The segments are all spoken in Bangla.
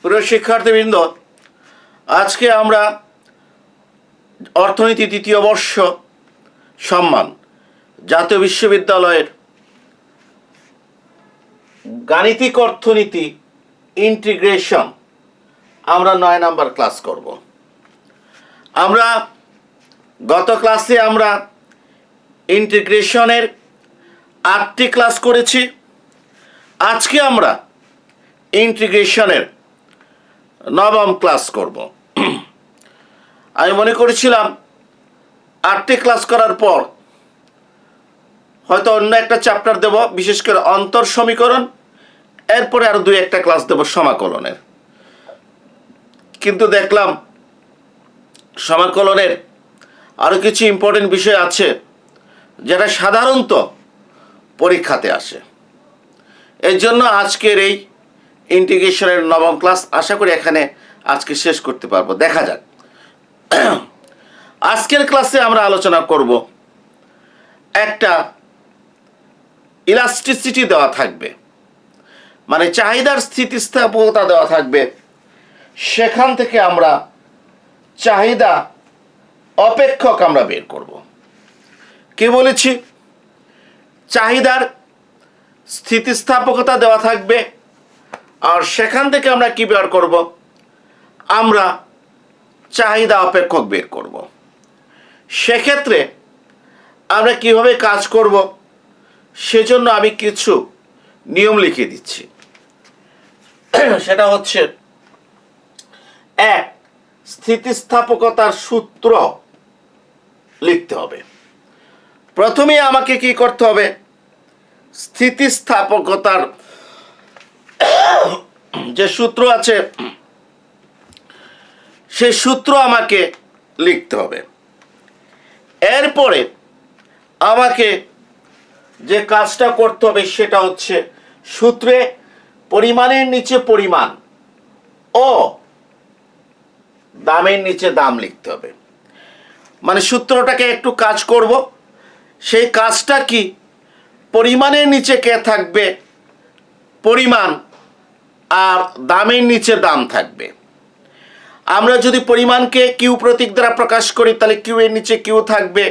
প্রিয় শিক্ষার্থীবৃন্দ, আজকে আমরা অর্থনীতি তৃতীয় বর্ষ সম্মান জাতীয় বিশ্ববিদ্যালয়ের গাণিতিক অর্থনীতি ইন্টিগ্রেশন আমরা 9 নাম্বার ক্লাস করব। আমরা গত ক্লাসে আমরা ইন্টিগ্রেশনের 8টি ক্লাস করেছি। আজকে আমরা ইন্টিগ্রেশনের 9ম ক্লাস করব। আমি মনে করেছিলাম 8টি ক্লাস করার পর হয়তো অন্য একটা চ্যাপ্টার দেব, বিশেষ করে অন্তর সমীকরণ, এরপরে আরও 2-1টা ক্লাস দেব সমাকলনের। কিন্তু দেখলাম সমাকলনের আরও কিছু ইম্পর্টেন্ট বিষয় আছে যেটা সাধারণত পরীক্ষাতে আসে। এর জন্য আজকের এই ইন্টিগ্রেশনের 9ম ক্লাস আশা করি এখানে আজকে শেষ করতে পারবো। দেখা যাক। আজকের ক্লাসে আমরা আলোচনা করব, একটা ইলাস্টিসিটি দেওয়া থাকবে, মানে চাহিদার স্থিতিস্থাপকতা দেওয়া থাকবে। সেখান থেকে আমরা চাহিদা অপেক্ষক আমরা বের করব। কি বলেছি? চাহিদার স্থিতিস্থাপকতা দেওয়া থাকবে, আর সেখান থেকে আমরা কি বের করব? আমরা চাহিদা অপেক্ষক বের করব। সেক্ষেত্রে আমরা কিভাবে কাজ করব সেজন্য আমি কিছু নিয়ম লিখে দিচ্ছি। সেটা হচ্ছে, 1, স্থিতিস্থাপকতার সূত্র লিখতে হবে। প্রথমে আমাকে কি করতে হবে? স্থিতিস্থাপকতার যে সূত্র আছে সেই সূত্র আমাকে লিখতে হবে। এরপরে আমাকে যে কাজটা করতে হবে সেটা হচ্ছে সূত্রে পরিমাণের নিচে পরিমাণ ও দামের নিচে দাম লিখতে হবে। মানে সূত্রটাকে একটু কাজ করব, সেই কাজটা কি? পরিমাণের নিচে কে থাকবে? পরিমাণ, আর দামের নিচে দাম থাকবে। আমরা যদি পরিমাণকে কিউ প্রতীক দ্বারা প্রকাশ করি তাহলে কিউ এর নিচে কিউ থাকবে।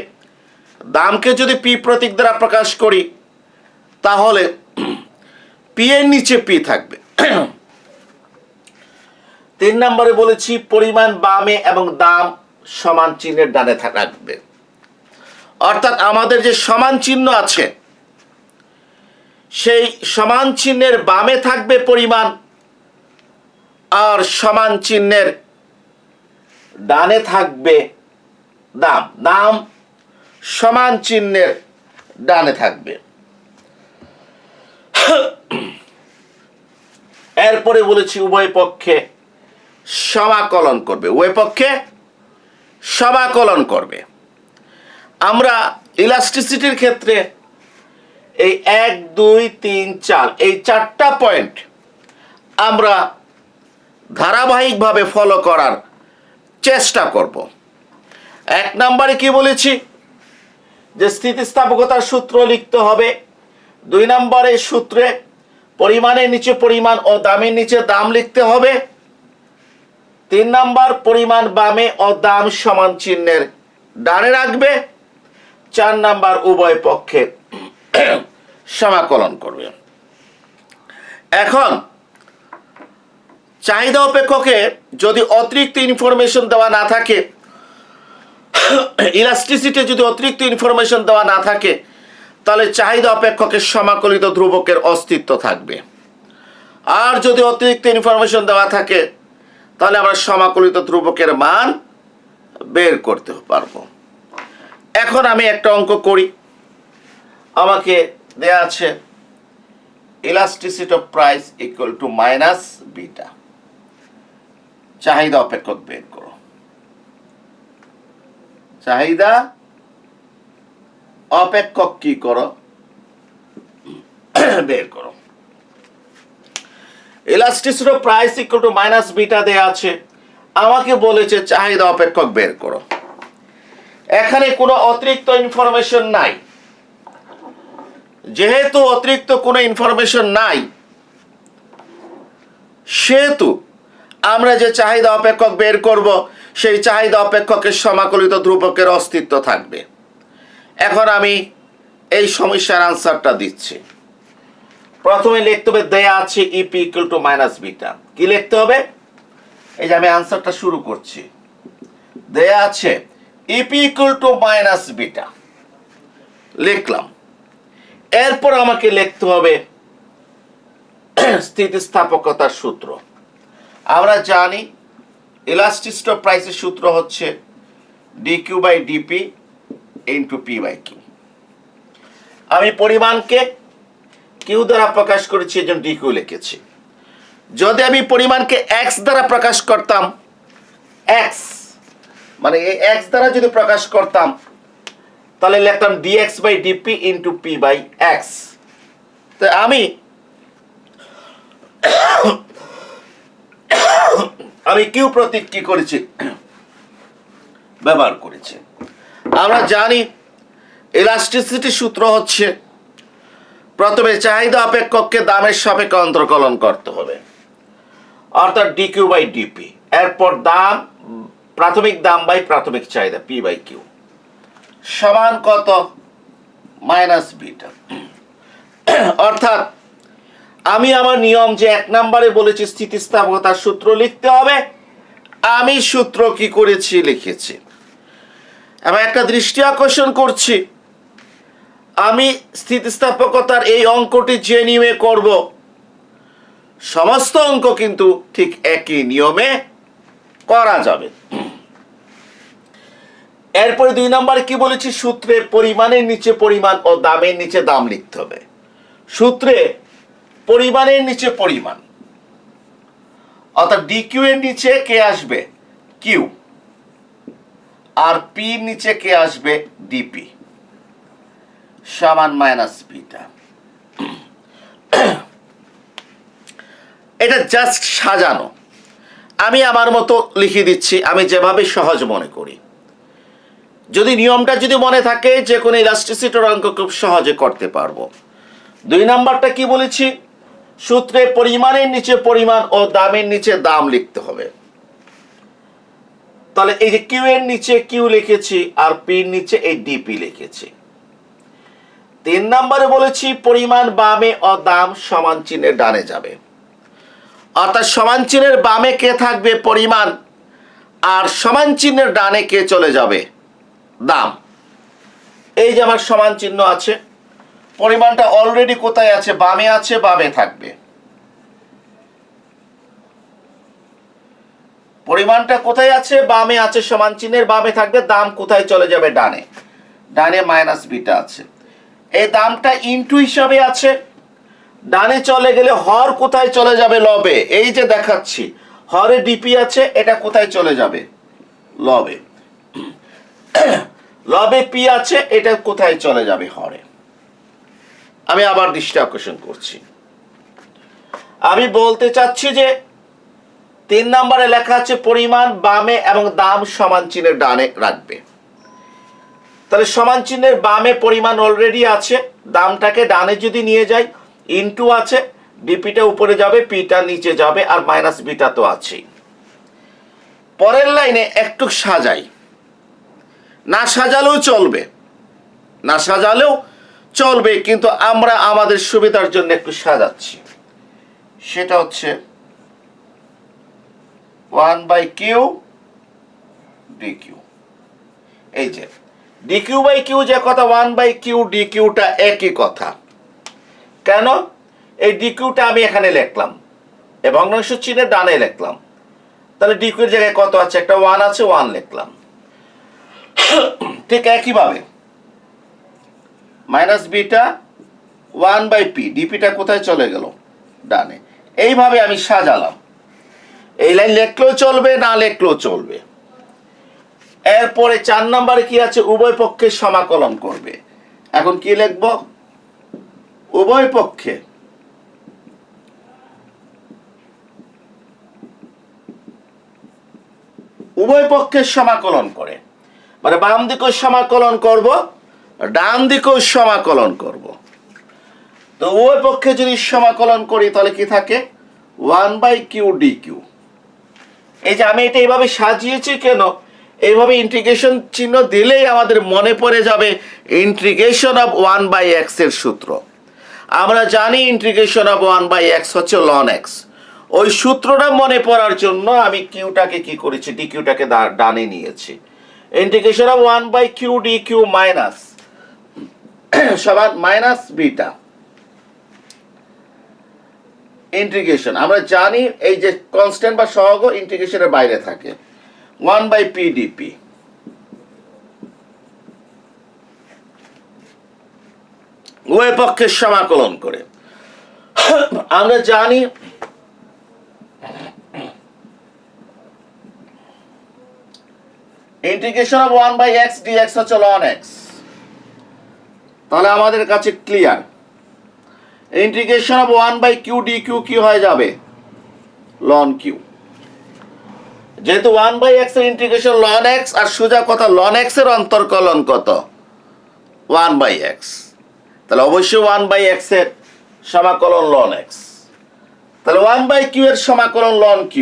দামকে যদি পি প্রতীক দ্বারা প্রকাশ করি তাহলে পি এর নিচে পি থাকবে। 3 নম্বরে বলেছি পরিমাণ বামে এবং দাম সমান চিহ্নের ডানে থাকবে। অর্থাৎ আমাদের যে সমান চিহ্ন আছে সেই সমান চিহ্নের বামে থাকবে পরিমাণ, আর সমান চিহ্নের ডানে থাকবে দাম। দাম সমান চিহ্নের ডানে থাকবে। এরপরে বলেছি উভয় পক্ষে সমাকলন করবে। উভয় পক্ষে সমাকলন করবে। আমরা ইলাস্টিসিটির ক্ষেত্রে এই 1, 2, 3, 4 এই 4টা পয়েন্ট আমরা ধারাবাহিকভাবে ফলো করার চেষ্টা করব। 1 নম্বরে কি বলেছি? যে স্থিতিস্থাপকতার সূত্র লিখতে হবে। 2 নম্বরের সূত্রে পরিমাণের নিচে পরিমাণ ও দামের নিচে দাম লিখতে হবে। 3 নম্বর পরিমাণ বামে ও দাম সমান চিহ্নের ডানে রাখবে। 4 নম্বর উভয় পক্ষে সমাকলন করবে। এখন চাহিদা অপেক্ষকে যদি অতিরিক্ত ইনফরমেশন দেওয়া না থাকে, ইলাস্টিসিটি যদি অতিরিক্ত ইনফরমেশন দেওয়া না থাকে, তাহলে চাহিদা অপেক্ষকের সমাকলিত ধ্রুবকের অস্তিত্ব থাকবে। আর যদি অতিরিক্ত ইনফরমেশন দেওয়া থাকে তাহলে আমরা সমাকলিত ধ্রুবকের মান বের করতে পারবো। এখন আমি একটা অঙ্ক করি। আমাকে দেয়া আছে elasticity of price equal to minus beta. চাহিদা অপেক্ষক বের করো। চাহিদা অপেক্ষক কি করো? বের করো। Elasticity of price equal to minus beta দেয়া আছে। আমাকে বলেছে চাহিদা অপেক্ষক বের করো। এখানে কোনো অতিরিক্ত ইনফরমেশন নাই। যেহেতু অতিরিক্ত কোনো ইনফরমেশন নাই, সেহেতু আমরা যে চাহিদা অপেক্ষক বের করব সেই চাহিদা অপেক্ষকের সমাকলিত ধ্রুবকের অস্তিত্ব থাকবে। এখন আমি এই সমস্যার আনসারটা দিচ্ছি। প্রথমে লিখতে হবে দেয়া আছে E P equal to minus beta. কি লিখতে হবে? এই যে আমি আনসারটা শুরু করছি। দেয়া আছে E P equal to minus beta, লিখলাম। এরপর আমাকে লিখতে হবে স্থিতিস্থাপকতার সূত্র। আমরা জানি ইলাস্টিসিটি অফ প্রাইসের সূত্র হচ্ছে dq by dp into p by q. আমি পরিমাণকে কিউ দ্বারা প্রকাশ করেছি, এই জন্য ডিকিউ লিখেছি। যদি আমি পরিমাণকে এক্স দ্বারা প্রকাশ করতাম, এক্স মানে এই এক্স দ্বারা যদি প্রকাশ করতাম, তাহলে লিখতাম dx by dp into p by x. তো আমি কিউ প্রতীক কি করেছি ব্যবহার করেছি। আমরা জানি ইলাস্টিসিটি সূত্র হচ্ছে প্রথমে চাহিদা অপেক্ষককে দামের সাপেক্ষে অন্তর্কলন করতে হবে, অর্থাৎ ডিকিউ বাই ডিপি। এরপর দাম, প্রাথমিক দাম বাই প্রাথমিক চাহিদা পি বাই কিউ সমান কত? Minus beta. অর্থাৎ আমি আমার নিয়ম যে 1 নম্বরে বলেছি স্থিতিস্থাপকতার সূত্র লিখতে হবে, আমি সূত্র কি করেছি লিখেছি। এবং একটা দৃষ্টি আকর্ষণ করছি, আমি স্থিতিস্থাপকতার এই অঙ্কটি যে নিয়মে করব, সমস্ত অঙ্ক কিন্তু ঠিক একই নিয়মে করা যাবে। এরপরে 2 নম্বরে কি বলেছি? সূত্রে পরিমাণের নিচে পরিমাণ ও দামের নিচে দাম লিখতে হবে। সূত্রে পরিমাণের নিচে পরিমাণ, অর্থাৎ ডিকিউ এর নিচে কে আসবে? কিউ। আর পি নিচে কে আসবে? ডিপি সমান মাইনাস বিটা। এটা জাস্ট সাজানো, আমি আমার মতো লিখে দিচ্ছি, আমি যেভাবে সহজ মনে করি। যদি নিয়মটা যদি মনে থাকে, যে কোনো ইলাস্টিসিটির অঙ্ক খুব সহজে করতে পারবো। 2 নাম্বারটা কি বলেছি? সূত্রে পরিমাণের নিচে পরিমাণ ও দামের নিচে দাম লিখতে হবে। তাহলে এই যে কিউ এর নিচে কিউ লিখেছি আর পি এর নিচে এই ডিপি লিখেছি। 3 নম্বরে বলেছি পরিমাণ বামে ও দাম সমান চিহ্নের ডানে যাবে, অর্থাৎ সমান চিহ্নের বামে কে থাকবে? পরিমাণ। আর সমান চিহ্নের ডানে কে চলে যাবে? দাম। এই যে আমার সমান চিহ্ন আছে, পরিমাণটা অলরেডি কোথায় আছে? বামে আছে, বামে থাকবে। পরিমাণটা কোথায় আছে? বামে আছে, সমান চিহ্নের বামে থাকবে। দাম কোথায় চলে যাবে? ডানে। ডানে মাইনাস বিটা আছে, এই দামটা ইনটু হিসাবে আছে। ডানে চলে গেলে হর কোথায় চলে যাবে? লবে। এই যে দেখাচ্ছি হরে ডিপি আছে, এটা কোথায় চলে যাবে? লবে। লবে পি আছে, এটা কোথায় চলে যাবে? হরে। আমি আবার দৃষ্টি আকর্ষণ করছি, আমি বলতে চাচ্ছি যে 3 নম্বরে লেখা আছে পরিমাণ বামে এবং দাম সমান চিহ্নের ডানে রাখবে। তাহলে সমান চিহ্নের বামে পরিমাণ অলরেডি আছে, দামটাকে ডানে যদি নিয়ে যাই, ইনটু আছে, ডিপিটা উপরে যাবে, পিটা নিচে যাবে, আর মাইনাস বিটা তো আছেই। পরের লাইনে একটু সাজাই, না সাজালেও চলবে, না সাজালেও চলবে, কিন্তু আমরা আমাদের সুবিধার জন্য একটু সাজাচ্ছি। সেটা হচ্ছে 1 বাই কিউ ডিকিউ। এই যে ডিকিউ বাই কিউ যে কথা, 1 বাই কিউ ডিকিউটা একই কথা। কেন? এই ডিকিউটা আমি এখানে লিখলাম এবং ভগ্নাংশ চিহ্নের ডানে লিখলাম। তাহলে ডিকিউর জায়গায় কত আছে? একটা 1 আছে, 1 লিখলাম। ঠিক একইভাবে মাইনাস বিটা 1 বাই পি, ডিপিটা কোথায় চলে গেল? ডানে। এইভাবে আমি সাজালাম। এই লাইন লিখলেও চলবে, না লিখলেও চলবে। এরপরে 4 নম্বরে কি আছে? উভয় পক্ষে সমাকলন করবে। এখন কি লিখব? উভয় পক্ষে সমাকলন করে, মানে বাম দিকেও সমাকলন করব, ডান দিকেও সমাকলন করব। তো উভয় পক্ষে যদি সমাকলন করি তাহলে কি থাকে? 1 বাই কিউ ডি কিউ এই যে আমি এটা এইভাবে সাজিয়েছি কেন, এইভাবে ইন্টিগ্রেশন চিহ্ন দিলেই আমাদের মনে পড়ে যাবে ইন্টিগ্রেশন অফ 1/x এর সূত্র। আমরা জানি ইন্টিগ্রেশন অফ 1/x হচ্ছে ln x। ওই সূত্রটা মনে পড়ার জন্য আমি কিউটাকে কি করেছি, ডি কিউটাকে ডানে নিয়েছি। Integration of 1/q dq minus সমান মাইনাস বিটা ইন্টিগ্রেশন। আমরা জানি এই যে কনস্ট্যান্ট বা সহগ ইন্টিগ্রেশনের বাইরে থাকে, 1/p dp উভয় পক্ষের সমাকলন করে। আমরা জানি ইন্টিগ্রেশন অফ 1/x dx হচ্ছে ln x। তাহলে আমাদের কাছে clear, integration of 1/q dq কি হয়ে যাবে, ln q। যেহেতু 1/x এর ইন্টিগ্রেশন ln x, আর সোজা কথা ln x এর অন্তর্কলন কত, 1/x। তাহলে অবশ্যই 1/x এর সমাকলন ln x। তাহলে 1/q এর সমাকলন ln q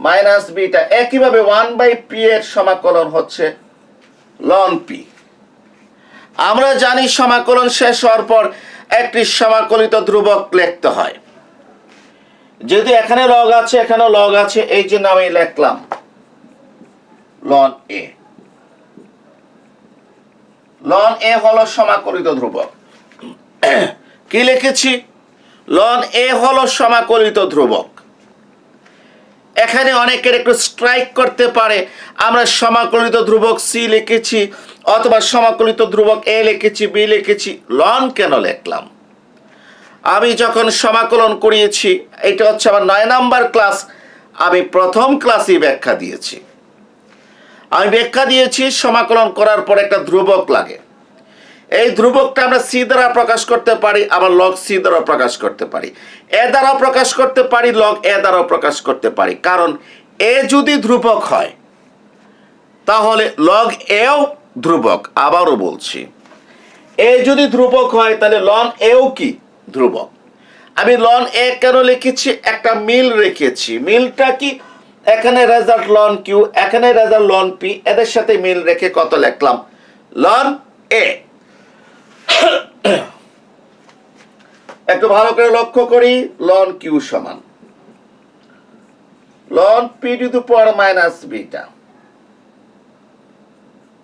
মাইনাস বিটা। একইভাবে 1/p এর সমাকলন হচ্ছে ln p। আমরা জানি সমাকলন শেষ হওয়ার পর একটি সমাকলিত ধ্রুবক লিখতে হয়। যেহেতু এখানে লগ আছে, এখানে লগ আছে, এই জন্য আমি লিখলাম ln a। ln a হলো সমাকলিত ধ্রুবক। কি লিখেছি, ln a হলো সমাকলিত ধ্রুবক। এখানে অনেকের একটু স্ট্রাইক করতে পারে, আমরা সমাকলিত ধ্রুবক c লিখেছি অথবা সমাকলিত ধ্রুবক a লিখেছি, b লিখেছি, ln কেন লিখলাম? আমি যখন সমাকলন করিয়েছি, এটা হচ্ছে আমার 9 নাম্বার ক্লাস, আমি প্রথম ক্লাসেই ব্যাখ্যা দিয়েছি। আমি ব্যাখ্যা দিয়েছি সমাকলন করার পর একটা ধ্রুবক লাগে। এই ধ্রুবকটা আমরা c দ্বারা প্রকাশ করতে পারি, আবার log c দ্বারা প্রকাশ করতে পারি, a দ্বারা প্রকাশ করতে পারি, log a দ্বারা প্রকাশ করতে পারি। কারণ a যদি ধ্রুবক হয় তাহলে log aও ধ্রুবক। আবারও বলছি, a যদি ধ্রুবক হয় তাহলে ln aও কি ধ্রুবক। আমি ln a কেন লিখেছি, একটা মিল রেখেছি। মিলটা কি, এখানে রেজাল্ট ln q, এখানে রেজাল্ট ln p, এদের সাথে মিল রেখে কত লিখলাম, ln a। একটু ভালো করে লক্ষ্য করি, ln q সমান ln p two the power minus beta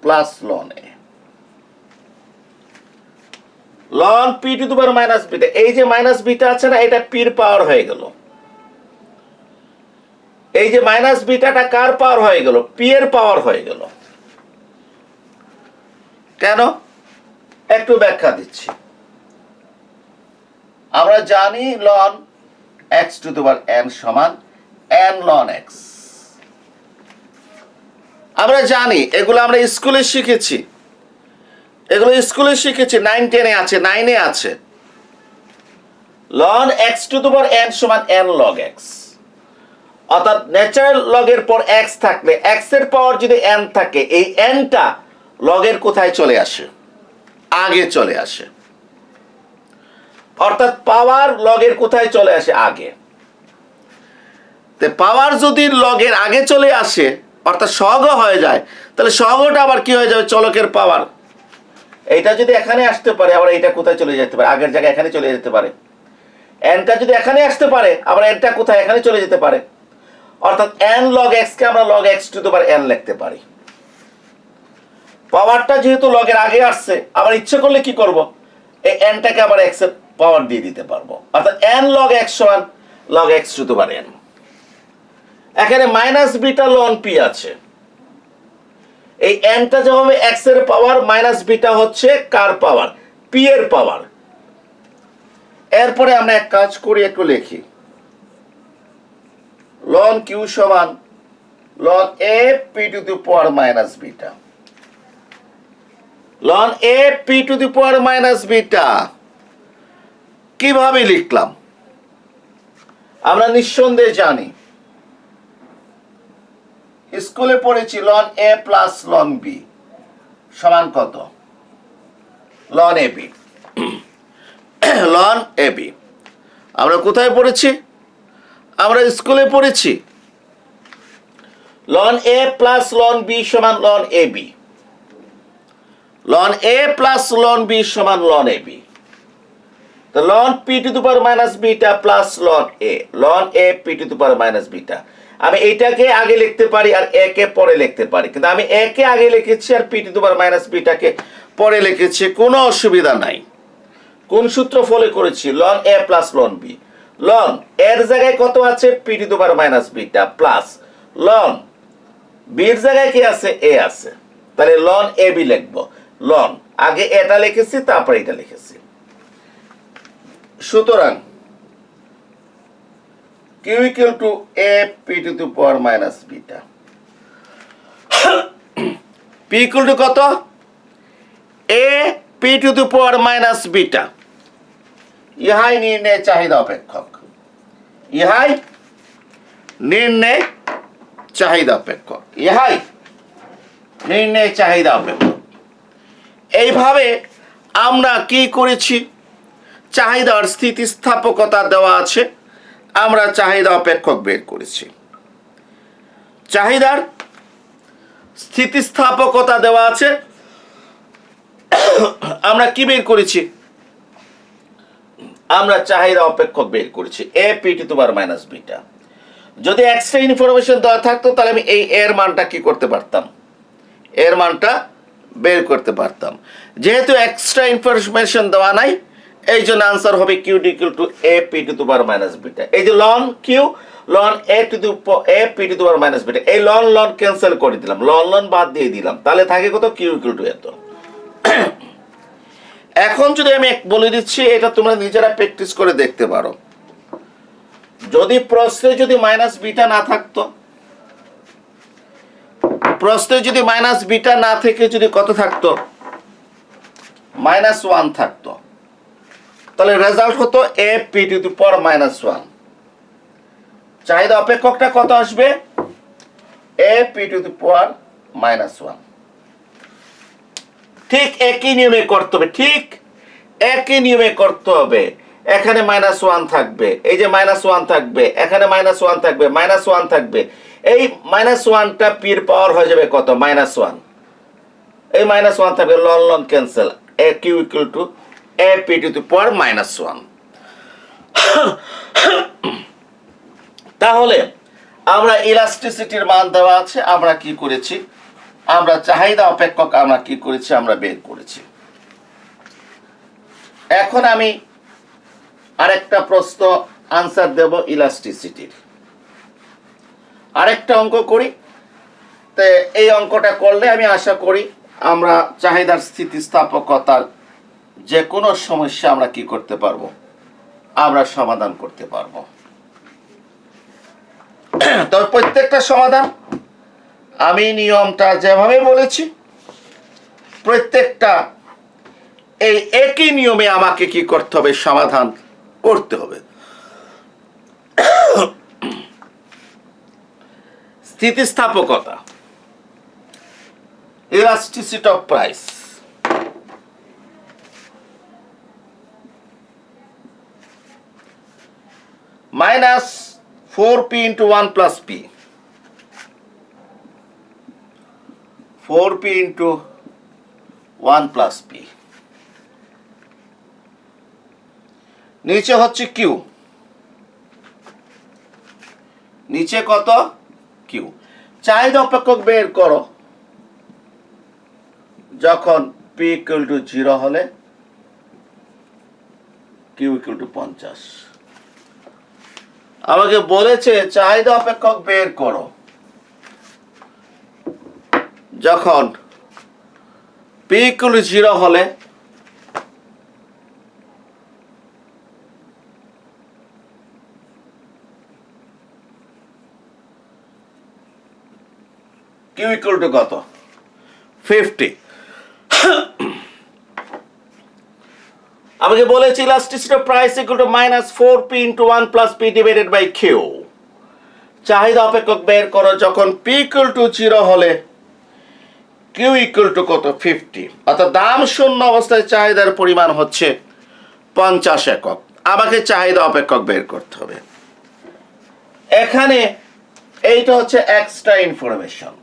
plus ln a। ln p two the power minus beta, এই যে মাইনাস বিটা আছে না, এটা p এর পাওয়ার হয়ে গেল। এই যে মাইনাস বিটাটা কার পাওয়ার হয়ে গেল, p এর পাওয়ার হয়ে গেল। কেন, একটু ব্যাখ্যা দিচ্ছি। আমরা জানি ln x two the power n সমান n ln x। আমরা জানি, এগুলো আমরা স্কুলে শিখেছি, এগুলো স্কুলে শিখেছি, 9 10 এ আছে, 9 এ আছে। ln x two the power n সমান n log x। অর্থাৎ ন্যাচারাল লগের পর x থাকলে, x এর পাওয়ার যদি n থাকে, এই n টা লগের কোথায় চলে আসে, আগে চলে আসে। অর্থাৎ পাওয়ার লগের কোথায় চলে আসে, আগে। পাওয়ার যদি লগের আগে চলে আসে, অর্থাৎ সহগ হয়ে যায়, তাহলে সহগটা আবার কি হয়ে যাবে, চলকের পাওয়ার। এইটা যদি এখানে আসতে পারে, আবার এইটা কোথায় চলে যেতে পারে, আগের জায়গায় এখানে চলে যেতে পারে। এনটা যদি এখানে আসতে পারে, আবার এনটা কোথায়, এখানে চলে যেতে পারে। অর্থাৎ n log x কে আমরা log x two the power n লিখতে পারি। পাওয়ারটা যেহেতু লগের আগে আসছে, আবার ইচ্ছে করলে কি করব, এই nটাকে আবার x এর পাওয়ার দিয়ে দিতে পারবো। অর্থাৎ n log x সমান log x two the power n। এখানে মাইনাস বিটা ln p আছে, এই nটা যেভাবে x এর পাওয়ার, মাইনাস বিটা হচ্ছে কার পাওয়ার, p এর পাওয়ার। এরপরে আমরা এক কাজ করি, একটু লিখি, ln q সমান ln a p two the power minus beta. ln a p two the power minus beta কিভাবে লিখলাম, আমরা নিঃসন্দেহে জানি, স্কুলে পড়েছি ln a plus ln b সমান কত, ln ab। ln ab আমরা কোথায় পড়েছি, আমরা স্কুলে পড়েছি। লন এ প্লাস লন বি সমান লন এ বি, লন এ প্লাস লন বি সমান লন এ বি। তো ln p to the power minus beta plus ln a P to the power minus beta. আমি এইটাকে আগে লিখতে পারি আর এ কে পরে লিখতে পারি, কিন্তু আমি এ কে আগে লিখেছি আর P to the power minus বিটাকে পরে লিখেছি, কোনো অসুবিধা নাই। কোন সূত্র ফলো করেছি? লন এ প্লাস লন বি। লন এর জায়গায় কত আছে? P to the power minus beta plus ln বির জায়গায় কি আছে? এ আছে, তাহলে লন এ বি লিখবো। লন আগে এটা লিখেছি তারপরে এটা লিখেছি। সুতরাং Q equal to A P to the power minus beta. P equal two কত? A P to the power minus beta. ইহাই নির্ণয় চাহিদা অপেক্ষক, ইহাই নির্ণয় চাহিদা অপেক্ষক, ইহাই নির্ণয় চাহিদা অপেক্ষক। এইভাবে আমরা কি করেছি? চাহিদার স্থিতিস্থাপকতা দেওয়া আছে, আমরা চাহিদা অপেক্ষক বের করেছি। চাহিদার স্থিতিস্থাপকতা দেওয়া আছে, আমরা কি বের করেছি? আমরা চাহিদা অপেক্ষক বের করেছি A P to the power minus beta. যদি এক্সট্রা ইনফরমেশন দেওয়া থাকতো তাহলে আমি এই এর মানটা কি করতে পারতাম? এর মানটা বের করতে পারতাম। যেহেতু এক্সট্রা ইনফরমেশন দেওয়া নাই, এই জন্য আনসার হবে q equal to A P to the power minus beta. এই যে ln q ln a P to the power minus beta, এই লন লন ক্যান্সেল করে দিলাম, লন লন বাদ দিয়ে দিলাম, তাহলে থাকে কত? কিউ ইকুয়াল টু এত। এখন যদি আমি বলে দিচ্ছি, এটা তোমরা নিজেরা প্র্যাকটিস করে দেখতে পারো। যদি প্রশ্নে যদি মাইনাস বিটা না থাকতো, প্রশ্নে যদি মাইনাস বিটা না থেকে যদি কত থাকতো? মাইনাস ওয়ান থাকতো, তাহলে রেজাল্ট হতো A P to the power minus one. চাহিদা অপেক্ষকটা কত আসবে? A P to the power minus one. ঠিক একই নিয়মে করতে হবে, ঠিক একই নিয়মে করতে হবে। এখানে মাইনাস ওয়ান থাকবে, এই যে মাইনাস ওয়ান থাকবে, এখানে মাইনাস ওয়ান থাকবে, মাইনাস ওয়ান থাকবে। এই মাইনাস ওয়ানটা পির পাওয়ার হয়ে যাবে কত? Minus one. এই মাইনাস ওয়ান থাকবে, ln ln cancel, a q equal to A P to the power minus one. তাহলে আমরা ইলাস্টিসিটির মান দেওয়া আছে, আমরা কি করেছি? আমরা চাহিদা অপেক্ষক আমরা কি করেছি? আমরা বের করেছি। এখন আমি আরেকটা প্রশ্ন আনসার দেব ইলাস্টিসিটির। আরেকটা অঙ্ক করি, তো এই অঙ্কটা করলে আমি আশা করি আমরা চাহিদার স্থিতিস্থাপকতার যে কোনো সমস্যা আমরা কি করতে পারবো? আমরা সমাধান করতে পারবো। তবে প্রত্যেকটা সমাধান আমি নিয়মটা যেভাবে বলেছি, প্রত্যেকটা এই একই নিয়মে আমাকে কি করতে হবে? সমাধান করতে হবে। স্থিতিস্থাপকতা, elasticity of price. Minus 4p into 1 plus p, 4p into 1 plus p, নিচে হচ্ছে কিউ, নিচে কত? কিউ। চাহিদা অপেক্ষক বের করো যখন p equal to 0 হলে, q equal to 50। আমাকে বলেছে চাহিদা অপেক্ষক বের করো যখন p equal to 0 হলে q equal to কত? 50। আমাকে বলেছে elasticity of price equal to minus 4p into 1 plus p divided by q. চাহিদা অপেক্ষক বের করো যখন p ইকুয়াল টু 0 হলে q ইকুয়াল টু কত? 50। অর্থাৎ দাম শূন্য অবস্থায় চাহিদার পরিমাণ হচ্ছে 50 একক। আমাকে চাহিদা অপেক্ষক বের করতে হবে। এখানে এইটা হচ্ছে এক্সট্রা ইনফরমেশন।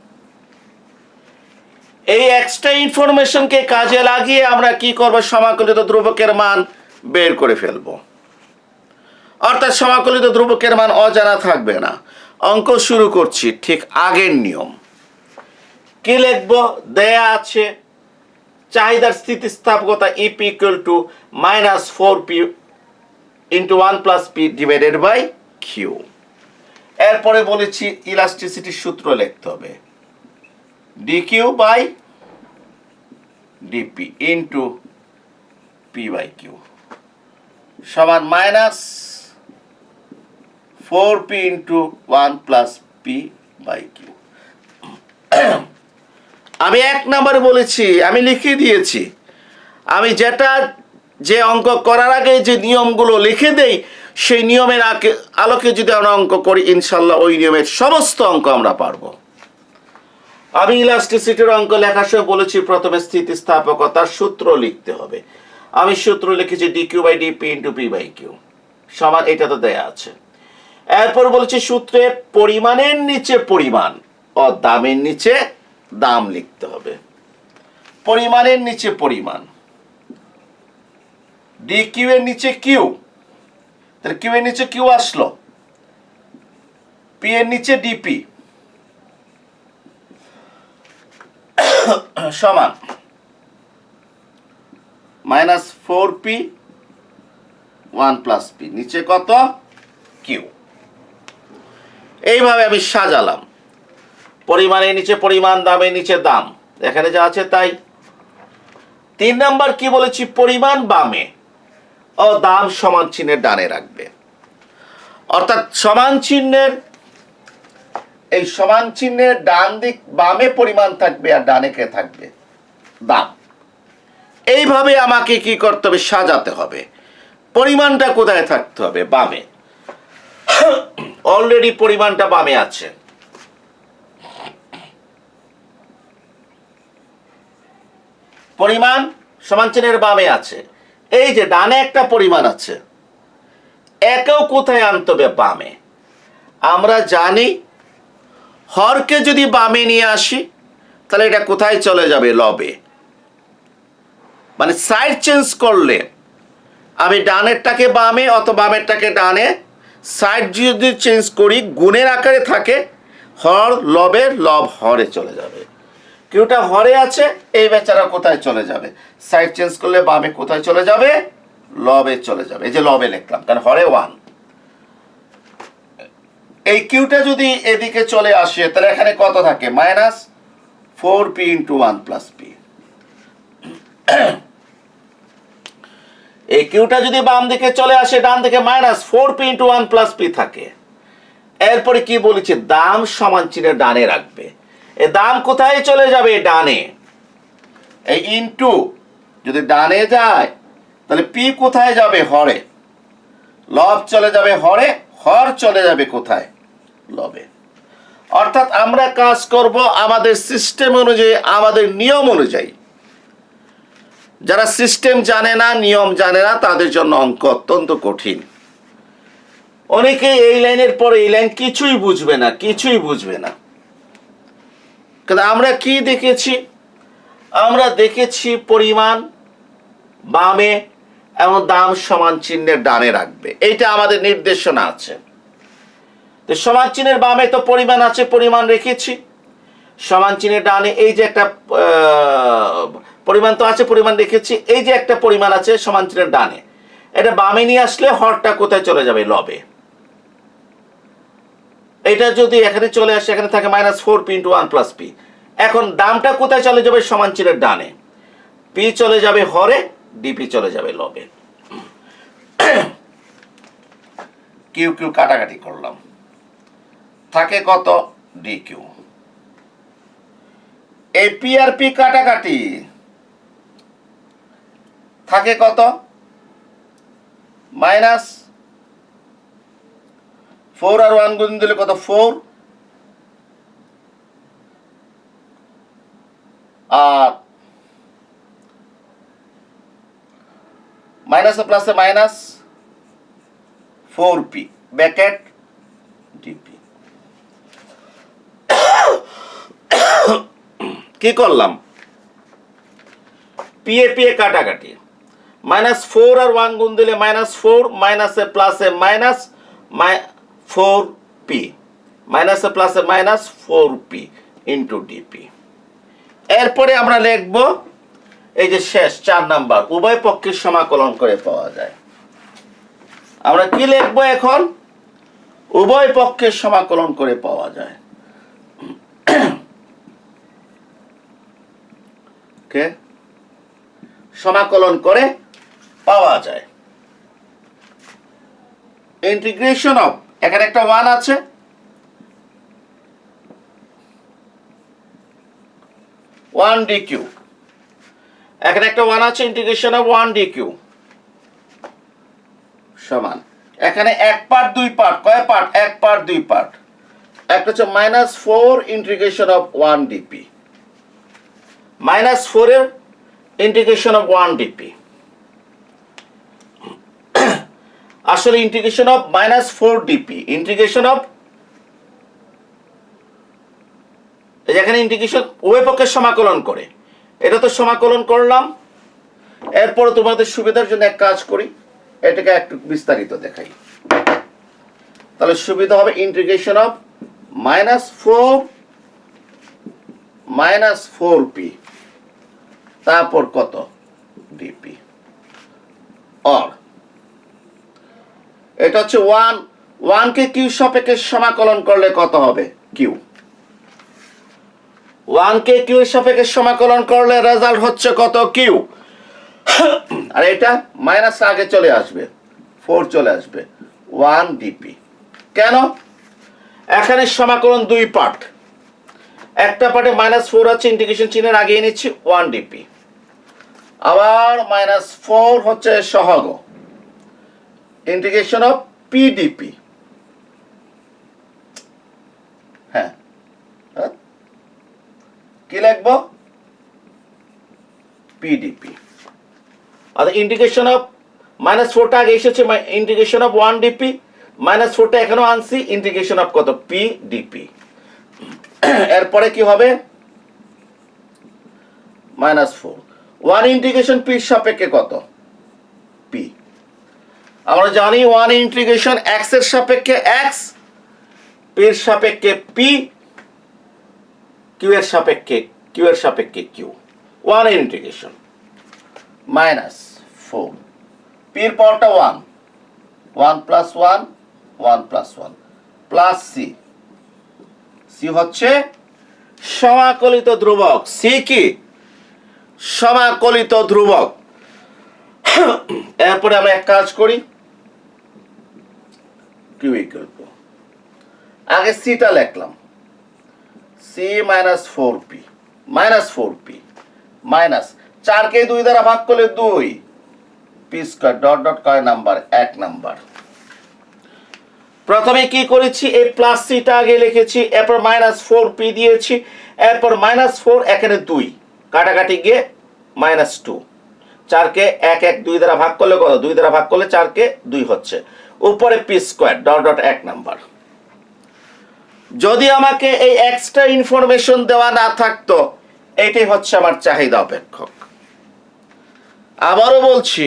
এই এক্সট্রা ইনফরমেশনকে কাজে লাগিয়ে আমরা কি করব, সমাকলিত ধ্রুবকের মান বের করে ফেলব। অর্থাৎ সমাকলিত ধ্রুবকের মান অজানা থাকবে না। অঙ্ক শুরু করছি ঠিক আগের নিয়ম। কি লিখব? দেয়া আছে চাহিদার স্থিতিস্থাপকতা EP equal to -4P into 1 plus P divided by Q. এরপরে বলেছি ইলাস্টিসিটির সূত্র লিখতে হবে, dq by dp into p by q সমান -4p into 1 plus p by q। আমি 1 নাম্বার বলেছি, আমি লিখে দিয়েছি। আমি যে অঙ্ক করার আগে যে নিয়মগুলো লিখে দেই, সেই নিয়মের আলোকে যদি আমরা অঙ্ক করি, ইনশাল্লাহ ওই নিয়মের সমস্ত অঙ্ক আমরা পারবো। আমি ইলাস্টিসিটির অঙ্ক লেখার সময় বলেছি প্রথমে স্থিতিস্থাপকতার সূত্র লিখতে হবে। আমি সূত্র লিখেছি dq by dp into p by q সমান, এটা তো দেয়া আছে। এরপর বলেছি সূত্রে পরিমাণের নিচে পরিমাণ ও দামের নিচে দাম লিখতে হবে। পরিমাণের নিচে পরিমাণ, dq এর নিচে q, তাহলে q এর নিচে q আসলো, p এর নিচে dp সমান -4p 1 প্লাস p, নিচে কত? q। এইভাবে আমি সাজালাম, পরিমাণের নিচে পরিমাণ, দামের নিচে দাম, এখানে যা আছে তাই। 3 নাম্বার কি বলেছি? পরিমাণ বামে ও দাম সমান চিহ্নের ডানে রাখবে। অর্থাৎ সমান চিহ্নের এই সমান চিহ্নের ডান দিক বামে পরিমাণ থাকবে আর ডানে কে থাকবে? দাম। এইভাবে আমাকে কি করতে হবে? সাজাতে হবে। পরিমাণটা কোথায় থাকতে হবে? বামে। অলরেডি পরিমাণটা বামে আছে। পরিমাণ সমান চিহ্নের বামে আছে। এই যে ডানে একটা পরিমাণ আছে, একেও কোথায় আনতে হবে? বামে। আমরা জানি হরকে যদি বামে নিয়ে আসি, তাহলে এটা কোথায় চলে যাবে? লবে। মানে সাইড চেঞ্জ করলে আমি ডানেরটাকে বামে অথবা বামেরটাকে ডানে, সাইড যদি চেঞ্জ করি গুণের আকারে থাকে, হর লবের লব হরে চলে যাবে। কিউটা হরে আছে, এই বেচারা কোথায় চলে যাবে? সাইড চেঞ্জ করলে বামে কোথায় চলে যাবে? লবে চলে যাবে। এই যে লবে লিখলাম, কারণ হরে 1। এই কিউটা যদি এদিকে চলে আসে, তাহলে এখানে কত থাকে? -4p into 1 plus p। এই কিউটা যদি বাম দিকে চলে আসে, ডান দিকে -4p ইন্টু 1 প্লাস p থাকে। এরপরে কি বলেছে? দাম সমান চিহ্নের ডানে রাখবে। এ দাম কোথায় চলে যাবে? ডানে। এই ইন্টু যদি ডানে যায়, তাহলে p কোথায় যাবে? হরে। লব চলে যাবে হরে, হর চলে যাবে কোথায়? লবে। অর্থাৎ আমরা কাজ করব আমাদের সিস্টেম অনুযায়ী, আমাদের নিয়ম অনুযায়ী। যারা সিস্টেম জানে না, নিয়ম জানে না, তাদের জন্য অঙ্ক অত্যন্ত কঠিন। অনেকে এই লাইনের পরে এই লাইন কিছুই বুঝবে না, কিছুই বুঝবে না। কিন্তু আমরা কি দেখেছি? আমরা দেখেছি পরিমাণ বামে এবং দাম সমান চিহ্নের ডানে রাখবে। এইটা আমাদের নির্দেশনা আছে। তো সমান চিহ্নের বামে তো পরিমাণ আছে, পরিমাণ রেখেছি। সমান চিহ্নের ডানে এই যে একটা পরিমাণ তো আছে, পরিমাণ রেখেছি। এই যে একটা পরিমাণ আছে সমান চিহ্নের ডানে, এটা বামে নিয়ে আসলে হরটা কোথায় চলে যাবে? লবে। এটা যদি এখানে চলে আসে, এখানে থাকে -4p ইন্টু 1 প্লাস p। এখন দামটা কোথায় চলে যাবে? সমান চিহ্নের ডানে। p চলে যাবে হরে, dp চলে যাবে লবে। কিউ কিউ কাটাকাটি করলাম, থাকে কত? dq। এই p আর p কাটাকাটি থাকে কত? -4 আর 1 গুণ দিলে কত? 4। আর মাইনাসে প্লাসে -4p ব্র্যাকেট dp। কি করলাম, পি এ কাটাকাটি, -4 আর 1 গুণ দিলে -4, মাইনাসে প্লাসে মাইনাস 4p, মাইনাসে প্লাসে মাইনাস 4p ইন্টু ডিপি। এরপরে আমরা লিখব এই যে শেষ 4 নাম্বার, উভয় পক্ষের সমাকলন করে পাওয়া যায়। আমরা কি লিখব এখন, উভয় পক্ষের সমাকলন করে পাওয়া যায়। ওকে, সমাকলন করে পাওয়া যায়। ইন্টিগ্রেশন অফ, এখানে একটা 1 আছে, ওয়ান ডি কিউ, এখানে একটা 1 আছে, ইন্টিগ্রেশন অফ 1 ডি কিউ সমান, এখানে 1 পার্ট 2 পার্ট, কয় পার্ট, 1 পার্ট 2 পার্ট, একটা হচ্ছে -4 ইন্টিগ্রেশন অফ 1 ডিপি, -4 এর ইন্টিগ্রেশন অফ 1 ডিপি, আসলে integration of -4 DP, integration of, এখানে ইন্টিগ্রেশন উভয় পক্ষের সমাকলন করে, এটা তো সমাকলন করলাম। এরপর তোমাদের সুবিধার জন্য এক কাজ করি, এটাকে একটু বিস্তারিত দেখাই, তাহলে সুবিধা হবে। ইন্টিগ্রেশন অফ -4 পি, তারপর কত ডিপি, অর এটা হচ্ছে 1 কে কিউ সাপেক্ষে সমাকলন করলে কত হবে, কিউ। 1 কে কিউ এর সাপেক্ষে সমাকলন করলে রেজাল্ট হচ্ছে কত, কিউ। আর এটা মাইনাস আগে চলে আসবে, 4 চলে আসবে, 1 ডিপি। কেন, এখানে সমাকলন 2 পার্ট, একটা পার্টে -4 আছে, ইন্টিগ্রেশন চিহ্নের আগে নিচ্ছি 1 ডিপি, আবার -4 হচ্ছে সহগ, ইন্টিগ্রেশন অফ পি ডিপি। হ্যাঁ, কি লিখবো, পিডিপি। আর ইন্টিগ্রেশন অফ -4টা আগে এসেছে, ইন্টিগ্রেশন অফ 1 ডিপি, -4টা এখানেও আনছি, ইন্টিগ্রেশন অফ কত, পি ডিপি। এরপরে কি হবে, -4, 1 ইন্টিগ্রেশন পি সাপেক্ষে কত, পি। আমরা জানি 1 ইন্টিগ্রেশন x এর সাপেক্ষে x, পি এর সাপেক্ষে পি, কিউ এর সাপেক্ষে কিউ। 1 ইন্টিগ্রেশন -4, পি এর পাওয়ারটা 1, 1 + 1, 1 + 1 প্লাস সি, সি হচ্ছে সমাকলিত ধ্রুবক, সি কি, সমাকলিত ধ্রুবক। এরপরে আমরা এক কাজ করি, কিউ ইকুয়াল টু, আগে সিটা লিখলাম, সি -4p, -4p মাইনাস 4 কে 2 দ্বারা ভাগ করলে 2 পি স্কয়ার ডট ডট কয় নাম্বার, 1 নাম্বার। প্রথমে কি করেছি, এই প্লাস সিটা আগে লিখেছি, এরপর -4p দিয়েছি, এরপর -4, এখানে 2 কাটাকাটি গিয়ে -2, 4 কে 1 1 2 দ্বারা ভাগ করলে কত, 2 দ্বারা ভাগ করলে 4 কে 2 হচ্ছে, উপরে P square dot dot 1 number. যদি আমাকে এই এক্সট্রা ইনফরমেশন দেওয়া না থাকতো, এটাই হচ্ছে আমার চাহিদা অপেক্ষক। আবারও বলছি,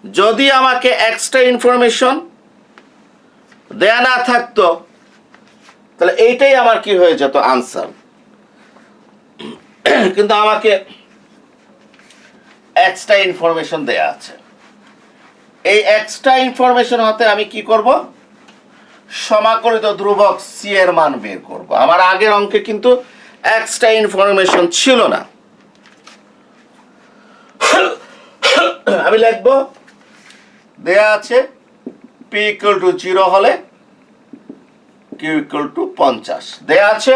যদি আমাকে এক্সট্রা ইনফরমেশন দেয়া না থাকতো, তাহলে এইটাই আমার কি হয়ে যেত, আনসার। কিন্তু আমাকে এক্সট্রা ইনফরমেশন দেয়া আছে, এই এক্সট্রা ইনফরমেশন হতে আমি কি করব, সমাকলিত ধ্রুবক সি এর মান বের করব। আমার আগের অঙ্কে কিন্তু এক্সট্রা ইনফরমেশন ছিল না। আমি লিখব, দেয়া আছে পি ইকুয়াল টু 0 হলে কিউ ইকুয়াল টু 50, দেয়া আছে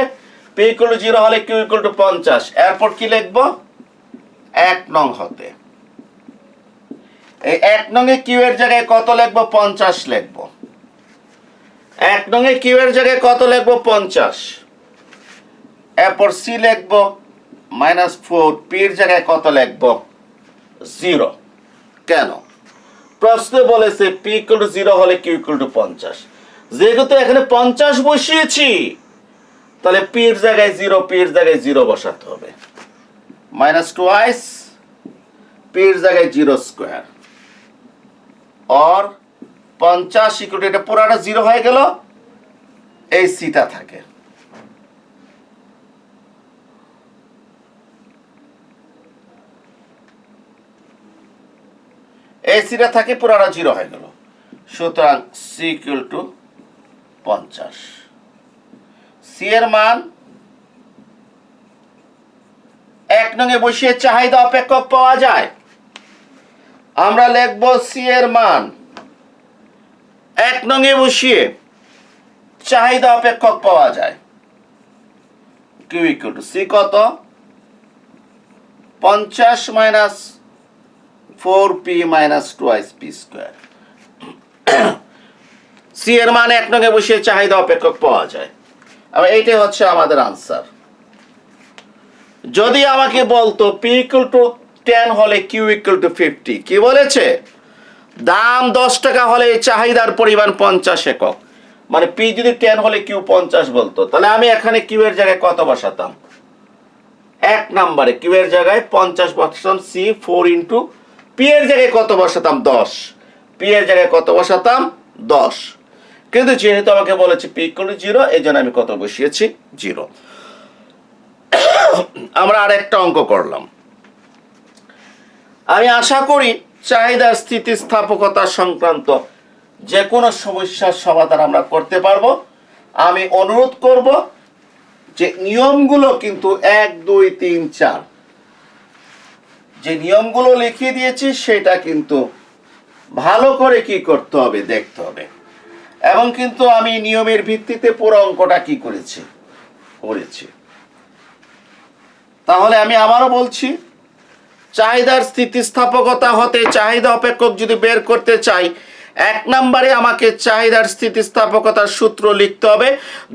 পি ইকুয়াল টু 0 হলে কিউ ইকুয়াল টু 50। এরপর কি লিখব, 1 নং হতে, এই 1 নং এ কিউ এর জায়গায় কত লিখব, 50 লিখব। 1 নং এ কিউ এর জায়গায় কত লিখব, 50। এরপর সি লিখব -4, পি এর জায়গায় কত লিখব, 0। কেন, প্রশ্ন বলেছে পি ইকুয়াল টু 0 হলে কিউ ইকুয়াল টু 50, যেহেতু এখানে 50 বসিয়েছি, তাহলে পি এর জায়গায় 0, পি এর জায়গায় 0 বসাতে হবে। মাইনাস টুয়াইস পি এর জায়গায় 0 স্কোয়ার অর 50 ইকুয়াল টু, এটা পুরাটা 0 হয়ে গেল, এই সিটা থাকে। এই সিটা থাকে, পুরাটা 0 হয়ে গেল। সুতরাং সি ইকুয়াল টু 50। সি এর মান 1 নং এ বসিয়ে চাহিদা অপেক্ষক পাওয়া যায়। আমরা লিখব সি এর মান 1 নং এ বসিয়ে চাহিদা অপেক্ষক পাওয়া যায়। কিউ ইকুয়াল টু সি কত? 50 minus 4p minus 2p square. C এর মান 1 নং এ বসিয়ে চাহিদা অপেক্ষক পাওয়া যায়। আর এইটাই হচ্ছে আমাদের আনসার। যদি আমাকে বলতো p ইকুয়াল টু 10 হলে q ইকুয়াল টু 50, কি বলেছে? দাম 10 টাকা হলে চাহিদার পরিমাণ 50 একক। মানে p যদি 10 হলে q 50 বলতো, তাহলে আমি এখানে q এর জায়গায় কত বসাতাম? 1 নম্বরে q এর জায়গায় 50 বসাতাম, c 4 ইনটু p এর জায়গায় কত বসাতাম? 10। p এর জায়গায় কত বসাতাম? 10। কিন্তু যেহেতু আমাকে বলেছে p ইকুয়াল টু 0, এজন্য আমি কত বসিয়েছি? 0। আমরা আরেকটা অঙ্ক করলাম। আমি আশা করি চাহিদার স্থিতিস্থাপকতা সংক্রান্ত যে কোনো সমস্যার সমাধান আমরা করতে পারবো। আমি অনুরোধ করব যে নিয়মগুলো কিন্তু 1, 2, 3, 4 যে নিয়মগুলো লিখিয়ে দিয়েছি সেটা কিন্তু ভালো করে কি করতে হবে? দেখতে হবে। এবং কিন্তু আমি নিয়মের ভিত্তিতে পুরো অঙ্কটা কি করেছি? তাহলে আমি আবারও বলছি, চাহিদার স্থিতিস্থাপকতা হতে চাহিদা অপেক্ষক যদি বের করতে চাই, 1 নম্বরে আমাকে চাহিদার স্থিতিস্থাপকতার সূত্র লিখতে হবে।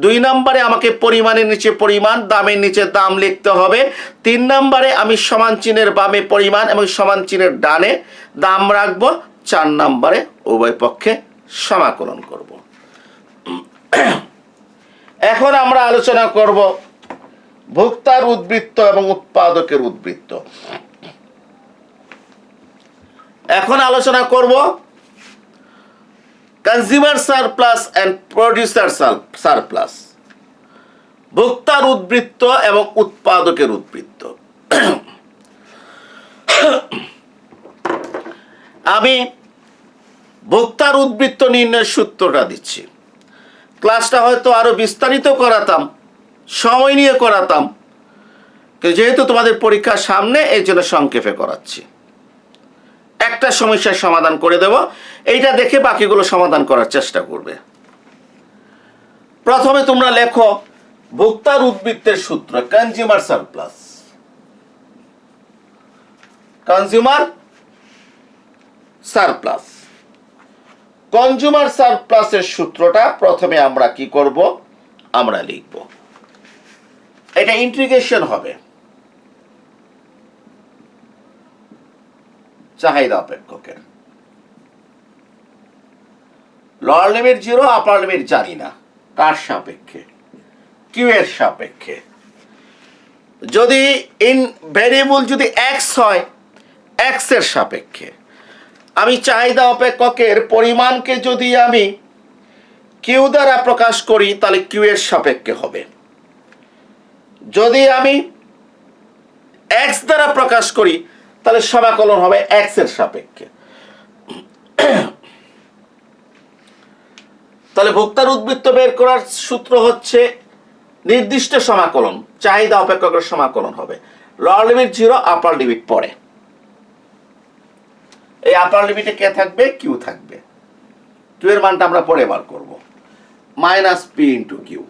2 নম্বরে আমাকে পরিমাণের নিচে পরিমাণ, দামের নিচে দাম লিখতে হবে। 3 নম্বরে আমি সমান চিহ্নের বামে পরিমাণ এবং সমান চিহ্নের ডানে দাম রাখবো। 4 নম্বরে উভয় পক্ষে সমাকলন করব। এখন আমরা আলোচনা করব ভোক্তার উদ্বৃত্ত এবং উৎপাদকের উদ্বৃত্ত। এখন আলোচনা করব consumer surplus and producer surplus, ভোক্তার উদ্বৃত্ত এবং উৎপাদকের উদ্বৃত্ত। আমি ভোক্তার উদ্বৃত্ত নির্ণয়ের সূত্রটা দিচ্ছি। ক্লাসটা হয়তো আরো বিস্তারিত করাতাম, সময় নিয়ে করাতাম, যেহেতু তোমাদের পরীক্ষার সামনে এই জন্য সংক্ষেপে করাচ্ছি। একটা সমস্যার সমাধান করে দেব, এইটা দেখে বাকিগুলো সমাধান করার চেষ্টা করবে। প্রথমে তোমরা লেখো ভোক্তার উদ্বৃত্তের সূত্র, consumer surplus. Consumer surplus, consumer সারপ্লাসের সূত্রটা প্রথমে আমরা কি করব? আমরা লিখব। এটা ইন্টিগ্রেশন হবে চাহিদা অপেক্ষকের। লোয়ার লিমিট 0, আপার লিমিট জানি না, কার সাপেক্ষে? কিউ এর সাপেক্ষে। যদি ইন ভেরিয়েবল যদি x হয়, x এর সাপেক্ষে। আমি চাহিদা অপেক্ষকের পরিমাণকে যদি আমি কিউ দ্বারা প্রকাশ করি, তাহলে কিউ এর সাপেক্ষে হবে। যদি আমি x দ্বারা প্রকাশ করি, তাহলে সমাকলন হবে x এর সাপেক্ষে। তাহলে ভোক্তার উদ্বৃত্ত বের করার সূত্র হচ্ছে নির্দিষ্ট সমাকলন, চাহিদা অপেক্ষকের সমাকলন হবে। লোয়ার লিমিট 0, আপার লিমিট পরে। এই আপার লিমিটে কে থাকবে? কিউ থাকবে। কিউ এর মানটা আমরা পরে বার করব, মাইনাস পি ইন্টু কিউ।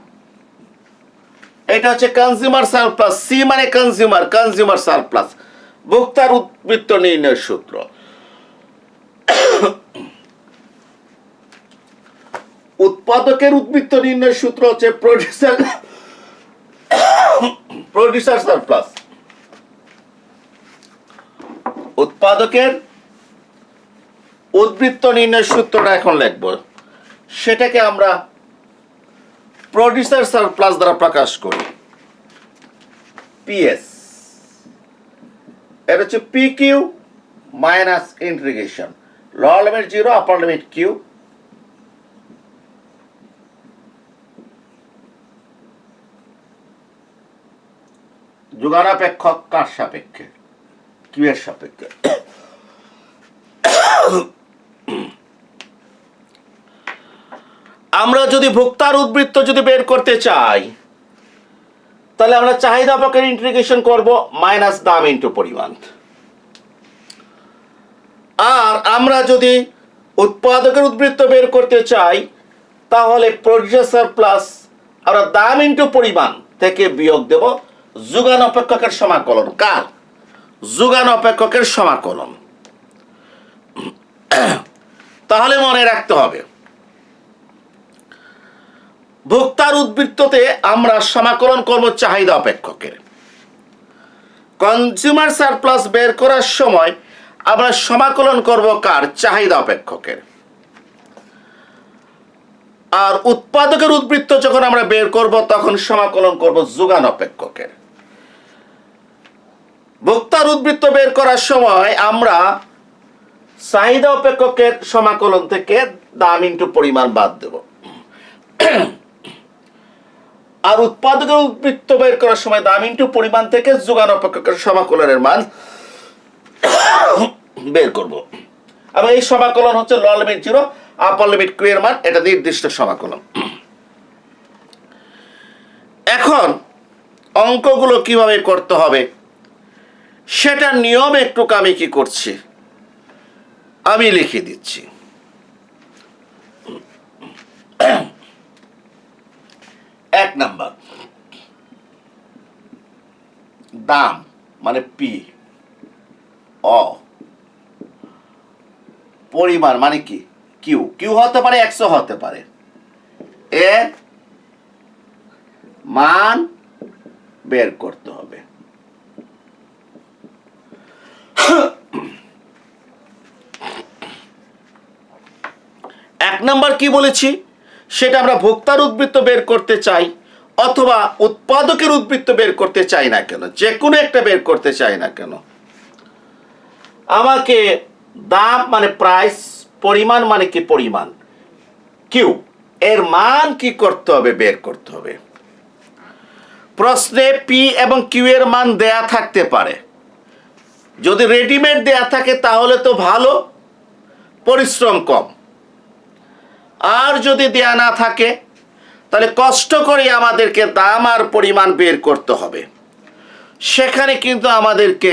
এটা হচ্ছে কনজিউমার সারপ্লাস। সি মানে কনজিউমার, কনজিউমার সারপ্লাস, ভোক্তার উদ্বৃত্ত নির্ণয়ের সূত্র। উৎপাদকের উদ্বৃত্ত নির্ণয়ের সূত্র হচ্ছে প্রোডিউসার সারপ্লাস। উৎপাদকের উদ্বৃত্ত নির্ণয়ের সূত্রটা এখন লিখব, সেটাকে আমরা প্রডিউসার সারপ্লাস দ্বারা প্রকাশ করি। পিএস এটা হচ্ছে P Q minus integration lower limit 0 upper limit Q যোগানাপেক্ষক কার সাপেক্ষে? কিউ এর সাপেক্ষে। আমরা যদি ভোক্তার উদ্বৃত্ত যদি বের করতে চাই তাহলে আমরা চাহিদা অপেক্ষকের ইন্টিগ্রেশন করব মাইনাস দাম ইনটু পরিমাণ। আর আমরা যদি উৎপাদকের উদ্বৃত্ত বের করতে চাই তাহলে প্রডিউসার সারপ্লাস আমরা দাম ইনটু পরিমাণ থেকে বিয়োগ দেব যোগান অপেক্ষকের সমাকলন। কার? যোগান অপেক্ষকের সমাকলন। তাহলে মনে রাখতে হবে ভোক্তার উদ্বৃত্ততে আমরা সমাকলন করব চাহিদা অপেক্ষকের। কনজিউমার সারপ্লাস বের করার সময় আমরা সমাকলন করব কার? চাহিদা অপেক্ষকের। আর উৎপাদকের উদ্বৃত্ত যখন আমরা বের করব তখন সমাকলন করব যোগান অপেক্ষকের। ভোক্তার উদ্বৃত্ত বের করার সময় আমরা চাহিদা অপেক্ষকের সমাকলন থেকে দাম ইনটু পরিমাণ বাদ দেব। আর উৎপাদকের উদ্বৃত্ত বের করার সময় দাম ইনটু পরিমাণ থেকে যোগান অপেক্ষকের সমাকলনের মান বের করব। এবং এই সমাকলন হচ্ছে lower limit 0 upper limit Q এর মান, এটা নির্দিষ্ট সমাকলন। এখন অঙ্কগুলো কিভাবে করতে হবে সেটা নিয়ম একটু আমি কি করছি আমি লিখে দিচ্ছি। এক নাম্বার দাম মানে পি, অ পরিমাণ মানে কি কিউ, কিউ হতে পারে 100 হতে পারে, এর মান বের করতে হবে। এক নাম্বার কি বলেছি সেটা আমরা ভোক্তার উদ্বৃত্ত বের করতে চাই অথবা উৎপাদকের উদ্বৃত্ত বের করতে চাই না কেন, যে কোনো একটা বের করতে চাই না কেন, আমাকে দাম মানে প্রাইস, পরিমাণ মানে কি পরিমাণ, কিউ এর মান কি করতে হবে? বের করতে হবে। প্রশ্নে পি এবং কিউ এর মান দেয়া থাকতে পারে, যদি রেডিমেড দেয়া থাকে তাহলে তো ভালো, পরিশ্রম কম। আর যদি দেয়া না থাকে তাহলে কষ্ট করে আমাদেরকে দাম আর পরিমাণ বের করতে হবে। সেখানে কিন্তু আমাদেরকে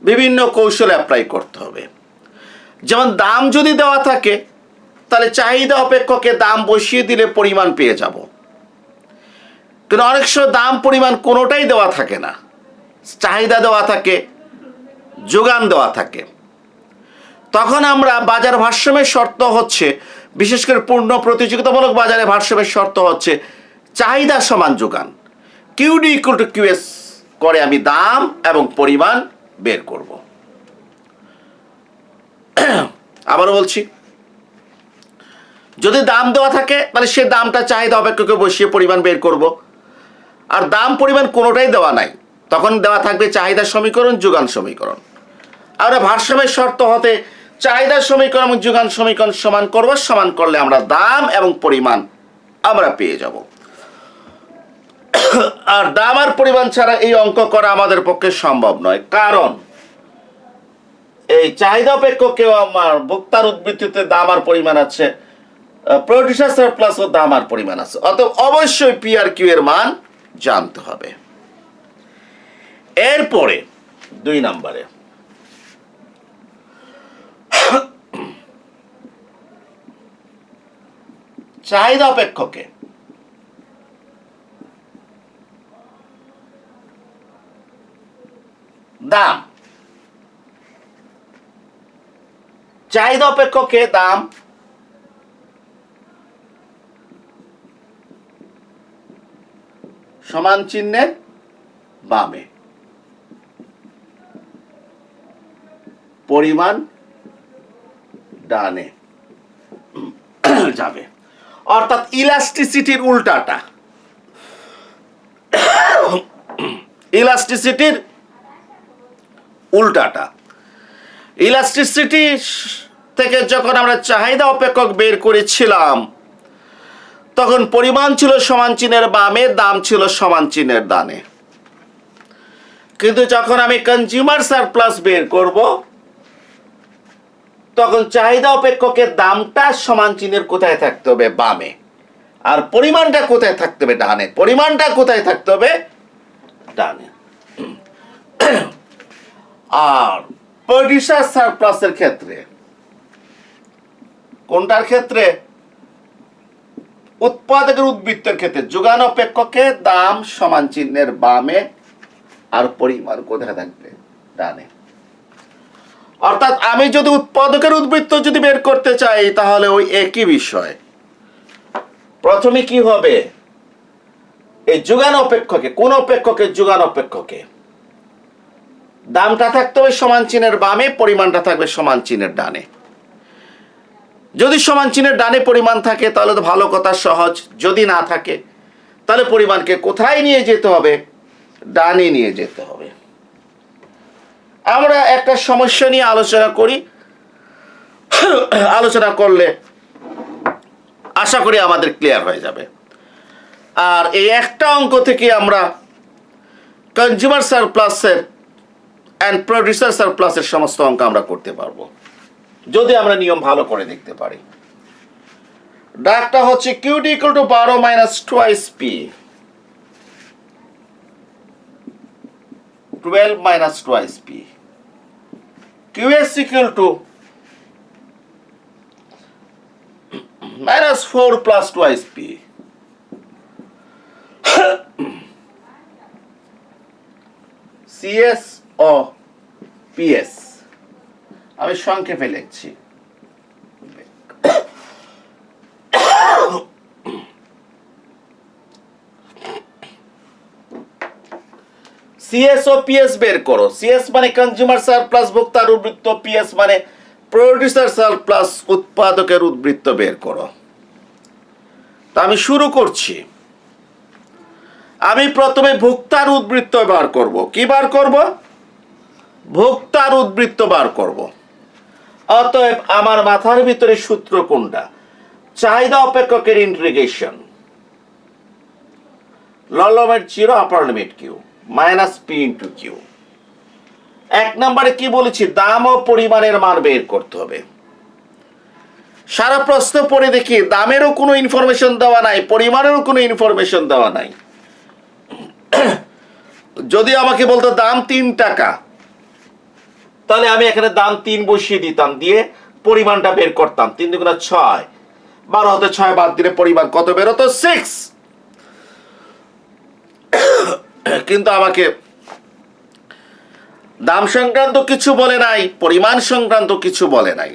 বিভিন্ন কৌশল অ্যাপ্লাই করতে হবে। যেমন দাম যদি দেওয়া থাকে তাহলে চাহিদা অপেক্ষকে দাম বসিয়ে দিলে পরিমাণ পেয়ে যাব। কিন্তু অনেক সময় দাম পরিমাণ কোনোটাই দেওয়া থাকে না, চাহিদা দেওয়া থাকে, যোগান দেওয়া থাকে। তখন আমরা বাজার ভারসাম্যের শর্ত হচ্ছে, বিশেষ করে পূর্ণ প্রতিযোগিতামূলক বাজারে ভারসাম্যের শর্ত হচ্ছে চাহিদা সমান যোগান, কিউডি ইকুয়াল টু কিউএস করে আমি দাম এবং পরিমাণ বের করব। আবারও বলছি, যদি দাম দেওয়া থাকে তাহলে সে দামটা চাহিদা অপেক্ষকে বসিয়ে পরিমাণ বের করব। আর দাম পরিমাণ কোনোটাই দেওয়া নাই, তখন দেওয়া থাকবে চাহিদা সমীকরণ, যোগান সমীকরণ। আমরা ভারসাম্যের শর্ত হতে চাহিদা সমীকরণ এবং যোগান সমীকরণ সমান করব, সমান করলে আমরা দাম এবং পরিমাণ আমরা পেয়ে যাব। আর দাম আর পরিমাণ ছাড়া এই অঙ্ক করা আমাদের পক্ষে সম্ভব নয়, কারণ এই চাহিদা অপেক্ষকেও আমার ভোক্তার উদ্বৃত্তিতে দাম আর পরিমাণ আছে, প্রডিউসার সারপ্লাস ও দাম আর পরিমাণ আছে। অতএব অবশ্যই পি আর কিউ এর মান জানতে হবে। এরপরে 2 নম্বরে চাহিদা অপেক্ষকে দাম, চাহিদা অপেক্ষকে দাম সমান চিহ্নের বামে, পরিমাণ ডানে যাবে। অর্থাৎ ইলাস্টিসিটির উল্টাটা, ইলাস্টিসিটির উল্টাটা। ইলাস্টিসিটি থেকে যখন আমরা চাহিদা অপেক্ষক বের করেছিলাম তখন পরিমাণ ছিল সমান চিহ্নের বামে, দাম ছিল সমান চিহ্নের ডানে। কিন্তু যখন আমি কনজিউমার সারপ্লাস বের করব তখন চাহিদা অপেক্ষকের দামটা সমান চিহ্নের কোথায় থাকতে হবে? বামে। আর পরিমাণটা কোথায় থাকতে হবে? ডানে। পরিমাণটা কোথায় থাকতে হবে? ডানে। আর প্রডিউসার সারপ্লাসের ক্ষেত্রে, কোনটার ক্ষেত্রে? উৎপাদকের উদ্বৃত্তের ক্ষেত্রে যোগান অপেক্ষকে দাম সমান চিহ্নের বামে আর পরিমাণ কোথায় থাকবে? ডানে। অর্থাৎ আমি যদি উৎপাদকের উদ্বৃত্ত যদি বের করতে চাই তাহলে ওই একই বিষয়। প্রথমে কি হবে? এই যোগান অপেক্ষকে, কোন অপেক্ষকে? যোগান অপেক্ষকে দামটা থাকতে হবে সমান চিহ্নের বামে, পরিমাণটা থাকবে সমান চিহ্নের ডানে। যদি সমান চিহ্নের ডানে পরিমাণ থাকে তাহলে তো ভালো কথা, সহজ। যদি না থাকে তাহলে পরিমাণকে কোথায় নিয়ে যেতে হবে? ডানে নিয়ে যেতে হবে। আমরা একটা সমস্যা নিয়ে আলোচনা করি, আলোচনা করলে আশা করি আমাদের ক্লিয়ার হয়ে যাবে। আর এই একটা অঙ্ক থেকে আমরা কনজিউমার সারপ্লাসের অ্যান্ড প্রডিউসার সারপ্লাসের সমস্ত অঙ্ক আমরা করতে পারবো যদি আমরা নিয়ম ভালো করে দেখতে পারি। ডাকটা হচ্ছে QD = 12 - 2 P, 12 - 2 P, QS = -4 + 2 P, CS ও PS আমি সংক্ষেপে লিখছি। CS ও PS বের করো। CS মানে কনজিউমার সারপ্লাস, ভোক্তার উদ্বৃত্ত। PS মানে প্রোডিউসার সারপ্লাস, উৎপাদকের উদ্বৃত্ত বের করো। তা আমি শুরু করছি। আমি প্রথমে ভোক্তার উদ্বৃত্ত বার করব। কি বার করব? ভোক্তার উদ্বৃত্ত বার করব। অতএব আমার মাথার ভিতরে সূত্র কোনটা? চাহিদা অপেক্ষকের ইন্টিগ্রেশন, ললমের 0 upper limit Q - P × Q। এক নম্বরে কি বলেছি? দাম ও পরিমাণের মান বের করতে হবে। সারা প্রশ্ন পড়ে দেখি দামেরও কোনো ইনফরমেশন দেওয়া নাই, পরিমাণেরও কোনো ইনফরমেশন দেওয়া নাই। যদি আমাকে বলতো দাম 3 টাকা তাহলে আমি এখানে দাম 3 বসিয়ে দিতাম, দিয়ে পরিমাণটা বের করতাম। 3 × 6, 12 হতে 6 বাদ দিলে পরিমাণ কত বেরোতো? 6। কিন্তু আমাকে দাম সংক্রান্ত কিছু বলে নাই, পরিমাণ সংক্রান্ত কিছু বলে নাই।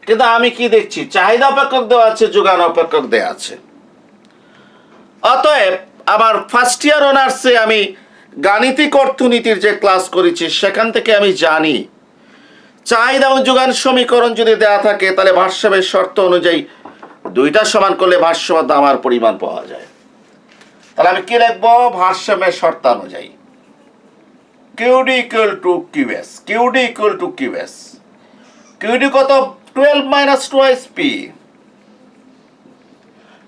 কিন্তু আমি কি দেখছি? চাহিদা অপেক্ষক দেওয়া আছে, যোগান অপেক্ষক দেওয়া আছে। অতএব আমার ফার্স্ট ইয়ার অনার্সে আমি গাণিতিক অর্থনীতির যে ক্লাস করেছি সেখান থেকে আমি জানি চাহিদা ও যোগান সমীকরণ যদি দেয়া থাকে তাহলে ভারসাম্যের শর্ত অনুযায়ী দুইটা সমান করলে ভারসাম্য দাম আর পরিমাণ পাওয়া যায়। তাহলে আমি কি লিখবো? ভারসাম্যের শর্ত অনুযায়ী QD = QS, QD = QS। QD কত? 12 - 2 P,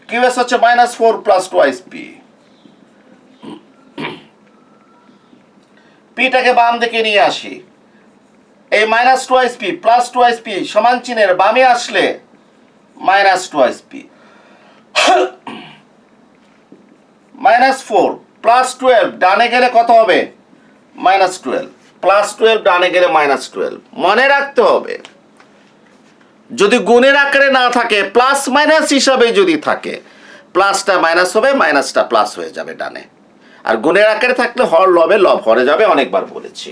QS হচ্ছে -4 + 2 P। পিটাকে বাম দিকে নিয়ে আসি। এই -2 P + 2 P সমান চিহ্নের বামে আসলে -2 P, -4 + 12 ডানে গেলে কত হবে? -12 + 12 ডানে গেলে -12। মনে রাখতে হবে যদি গুণের আকারে না থাকে, প্লাস মাইনাস হিসাবে যদি থাকে, প্লাসটা মাইনাস হবে, মাইনাসটা প্লাস হয়ে যাবে ডানে। আর গুণের আকারে থাকলে হর লবে, লব হরে যাবে, অনেকবার বলেছি।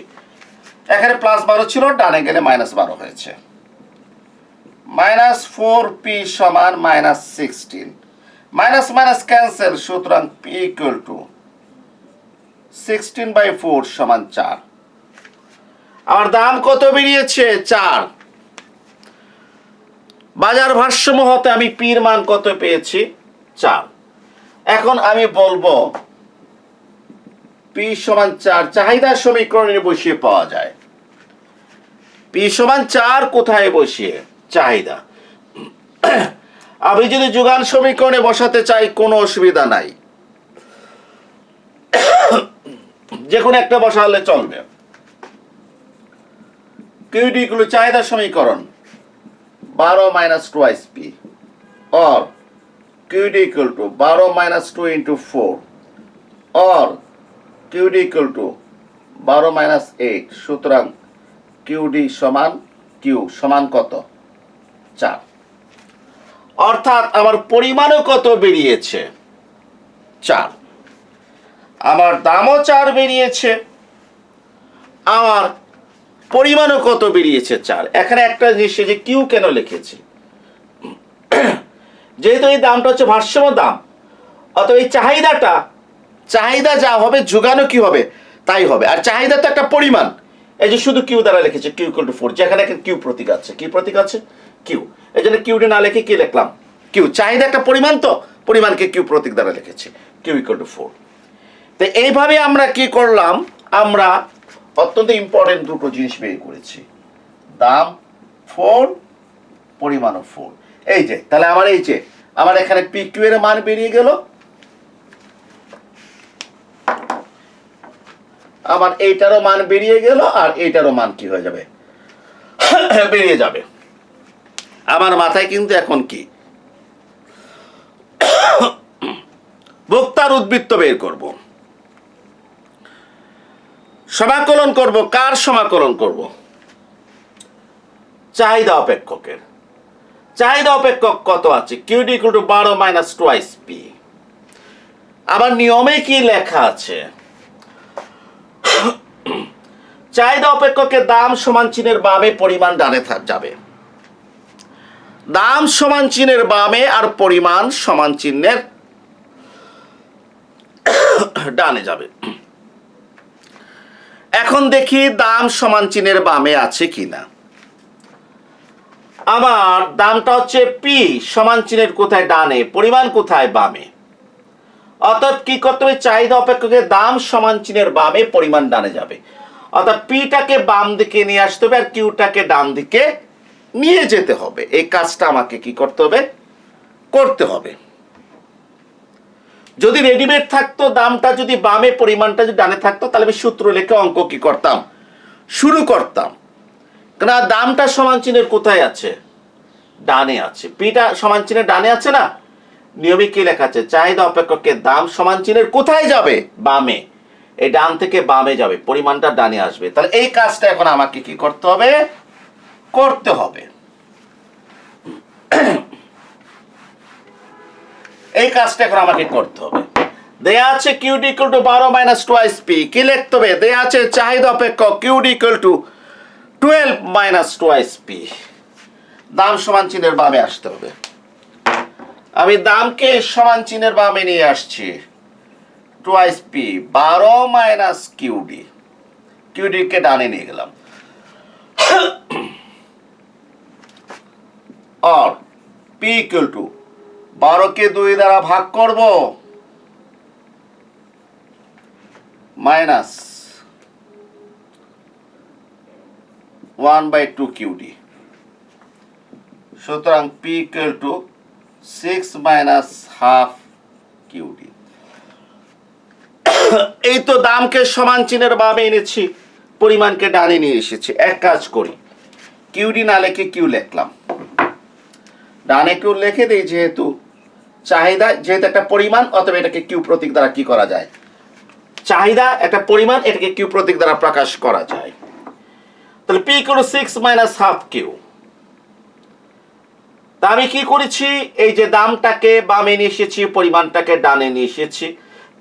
এখানে +12 ছিল, ডানে গেলে -12 হয়েছে। -4P = -16, মাইনাস মাইনাস ক্যান্সেল, সুতরাং P = 16/4 = 4। আমার দাম কত বেরিয়েছে? 4। বাজার ভারসাম্য হতে আমি পির মান কত পেয়েছি? 4। এখন আমি বলবো পি সমান 4 চাহিদার সমীকরণে বসিয়ে পাওয়া যায়। পি সমান 4 কোথায় বসিয়ে? চাহিদা। আমি যদি যোগান সমীকরণে বসাতে চাই কোনো অসুবিধা নাই, যে কোনো একটা বসালে চলবে। কিউডি গুলো চাহিদা সমীকরণ 12 minus 2 p or QD equal to 12 minus 2 into 4 or QD equal to 12 minus 8। সুতরাং QD সমান Q সমান কত? 4। অর্থাৎ আমার পরিমাণও কত বেরিয়েছে? 4। আমার দামও 4 বেরিয়েছে, আমার পরিমাণও কত বেরিয়েছে? 4। এখানে একটা জিনিস, যে কিউ কেন লিখেছি, যেহেতু এই দামটা হচ্ছে ভারসাম্য দাম, অথবা এই চাহিদা যা হবে যোগানও কি হবে তাই হবে। আর চাহিদা তো একটা পরিমাণ, এই যে শুধু কিউ দ্বারা লিখেছে কিউ ইকুয়াল টু 4, যেখানে কিউ প্রতীক আছে। কি প্রতীক আছে? কিউ। এই জন্য কিউটি না লিখে কি লিখলাম? কিউ। চাহিদা একটা পরিমাণ, তো পরিমাণকে কিউ প্রতীক দ্বারা লিখেছি, কিউ ইকুয়াল টু 4। তো এইভাবে আমরা কি করলাম, আমরা অত্যন্ত ইম্পর্টেন্ট দুটো জিনিস বের করেছি, দাম 4, পরিমাণও 4। এই যে তাহলে আমার এখানে পি কিউ এর মান বেরিয়ে গেল, আমার এইটারও মান বেরিয়ে গেল, আর এইটারও মান কি হয়ে যাবে? বেরিয়ে যাবে। আমার মাথায় কিন্তু এখন কি, ভোক্তার উদ্বৃত্ত বের করব, সমাকলন করব। কার সমাকলন করব? চাহিদা অপেক্ষকের। চাহিদা অপেক্ষক কত আছে? QD equal to 12 minus 2 P. আবার নিয়মে কি লেখা আছে? চাহিদা অপেক্ষকের দাম সমান চিহ্নের বামে, পরিমাণ ডানে যাবে। দাম সমান চিহ্নের বামে আর পরিমাণ সমান চিহ্নের ডানে যাবে। এখন দেখি দাম সমান চিহ্নের বামে আছে কিনা। আমার দামটা হচ্ছে পি সমান চিহ্নের কোথায়? ডানে। পরিমাণ কোথায়? বামে। অর্থাৎ কি করতে হবে? চাহিদা অপেক্ষকের দাম সমান চিহ্নের বামে, পরিমাণ ডানে যাবে। অর্থাৎ পিটাকে বাম দিকে নিয়ে আসতে হবে আর কিউটাকে ডান দিকে নিয়ে যেতে হবে। এই কাজটা আমাকে কি করতে হবে? করতে হবে। যদি রেডিমেড থাকতো, দামটা যদি বামে, পরিমাণটা যদি ডানে থাকতো, তাহলে আমি সূত্র লিখে অঙ্ক কি করতাম? শুরু করতাম। কেন দামটা সমান চিহ্নের কোথায় আছে? ডানে আছে। পিটা সমান চিহ্নের ডানে আছে না? নিয়মে কি লেখা আছে? চাহিদা অপেক্ষকের দাম সমান চিহ্নের কোথায় যাবে? বামে। এই ডান থেকে বামে যাবে, পরিমাণটা ডানে আসবে। তাহলে এই কাজটা এখন আমাকে কি করতে হবে? করতে হবে। এই কাজটা এখন আমাকে করতে হবে। দেয়া আছে QD equal to 12 minus 2 P. কি লিখতে হবে? দেয়া আছে চাহিদা অপেক্ষক QD equal to 12 minus 2 P. দাম সমান চিহ্নের বামে আসতে হবে। আমি দামকে সমান চিহ্নের বামে নিয়ে আসছি। 2 পি 12 মাইনাস কিউডি, কিউডিকে ডানে নিয়ে গেলাম। আর পি ইকুয়াল টু 12 কে 2 দ্বারা ভাগ করব, মাইনাস 1/2 কিউডি। সুতরাং P equal to 6 minus half QD. এই তো দামকে সমান চিহ্নের বামে এনেছি, পরিমাণকে ডানে নিয়ে এসেছি। এক কাজ করি, কিউডি না লিখে কিউ লিখলাম। ডানে কিউ লিখে দিই, যেহেতু চাহিদা যেহেতু একটা পরিমাণ, অথবা এটাকে কিউ প্রতীক দ্বারা কি করা যায়? চাহিদা একটা পরিমাণ, এটাকে কিউ প্রতীক দ্বারা প্রকাশ করা যায়। তাহলে P equal to 6 minus half Q. তা আমি কি করেছি? এই যে দামটাকে বামে নিয়ে এসেছি, পরিমাণটাকে ডানে নিয়ে এসেছি।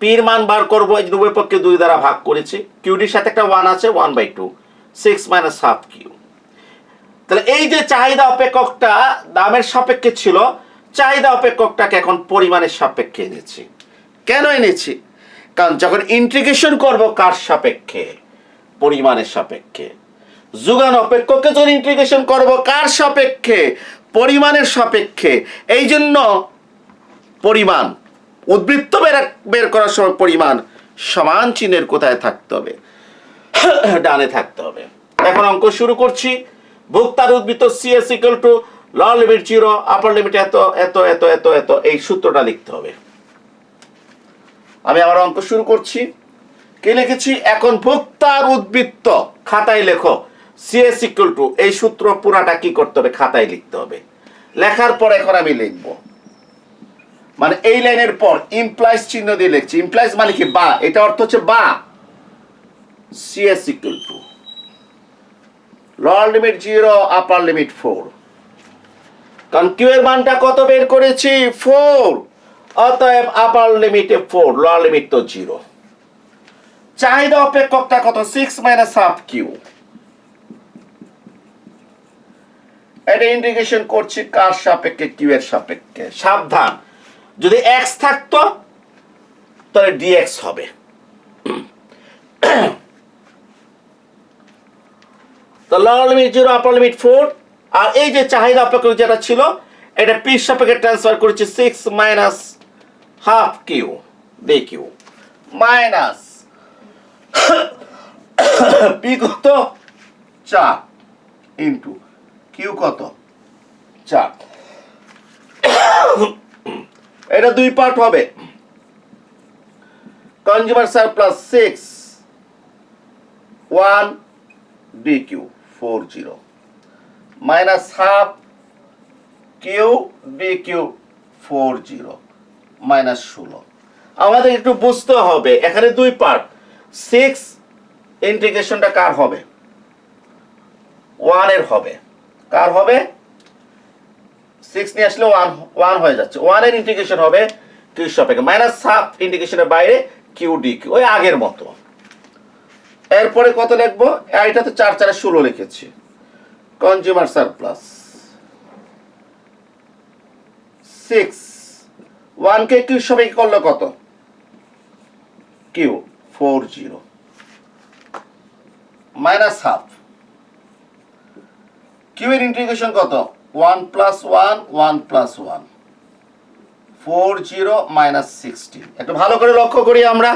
পির মান বার করবো, এই উভয় পক্ষে 2 দ্বারা ভাগ করেছি। কিউডির সাথে একটা 1 আছে, 1/2, 6 মাইনাস হাফ কিউ। তাহলে এই যে চাহিদা অপেক্ষকটা দামের সাপেক্ষে ছিল, চাহিদা অপেক্ষকটাকে এখন পরিমাণের সাপেক্ষে এনেছি। কেন এনেছি? কারণ যখন ইন্টিগ্রেশন করব কার সাপেক্ষে? পরিমাণের সাপেক্ষে। যোগান অপেক্ষককে যখন ইন্টিগ্রেশন করব কার সাপেক্ষে? পরিমাণের সাপেক্ষে। এই জন্য পরিমাণ উদ্বৃত্ত বের করার সময় পরিমাণ সমান চিহ্নের কোথায় থাকতে হবে? ডানে থাকতে হবে। এখন অঙ্ক শুরু করছি। ভোক্তার উদ্বৃত্ত CS equal to lower limit 0, upper limit এত এত এত এত এত, এই সূত্রটা লিখতে হবে। আমি আমার অঙ্ক শুরু করছি। কি লিখেছি? এখন ভোক্তার উদ্বৃত্ত খাতায় লেখো CS ইকুয়াল টু, এই সূত্র পুরাটা কি করতে হবে? খাতায় লিখতে হবে। লেখার পর এখন আমি লিখব, মানে এই লাইনের পর ইমপ্লাইজ চিহ্ন দিয়ে লিখছি। ইমপ্লাইজ মানে কি? বা, এটা অর্থ হচ্ছে বা। CS equal to lower limit 0, upper limit 4। কারণ কিউ এর মানটা কত বের করেছি? 4। অতএব আপার লিমিটে 4, লোয়ার লিমিট তো 0। চাহিদা অপেক্ষকটা কত? 6 মাইনাস হাফ কিউ। এটা ইন্টিগ্রেশন করছি কার সাপেক্ষে? কিউ এর সাপেক্ষে। সাবধান, যদি x থাকতো তাহলে dx হবে। তো লোয়ার লিমিট 0, আপার লিমিট 4। আর এই যে চাহিদা অপেক্ষক যেটা ছিল, এটা পি সাপেক্ষে ট্রান্সফার করেছি 6 minus half Q D Q minus P কত? 4 ইন্টু কিউ কত? 4। এটা দুই পার্ট হবে। Consumer surplus 6 1 D Q 40 minus half Q D Q 40 minus 16। আমাদের একটু বুঝতে হবে, এখানে দুই পার্ট। 6 ইন্টিগ্রেশনটা কার হবে? 1 এর হবে। কার হবে? 6 নিয়ে আসলে 1 হয়ে যাচ্ছে। 1 এর ইন্টিগ্রেশন হবে কিউ সাপেক্ষে, মাইনাস হাফ ইন্টিগ্রেশনের বাইরে কিউ ডি কিউ, ওই আগের মতো। এরপরে কত লিখবো? এটা তো 4 4 16 লিখেছি। কনজিউমার সারপ্লাস 6 1 কে কিউ সাপেক্ষে করলে কত? কিউ 40 মাইনাস হাফ কিউ এর ইন্টিগ্রেশন কত? 1 প্লাস 1 1 প্লাস 1 40 মাইনাস 16। একটু ভালো করে লক্ষ্য করি আমরা,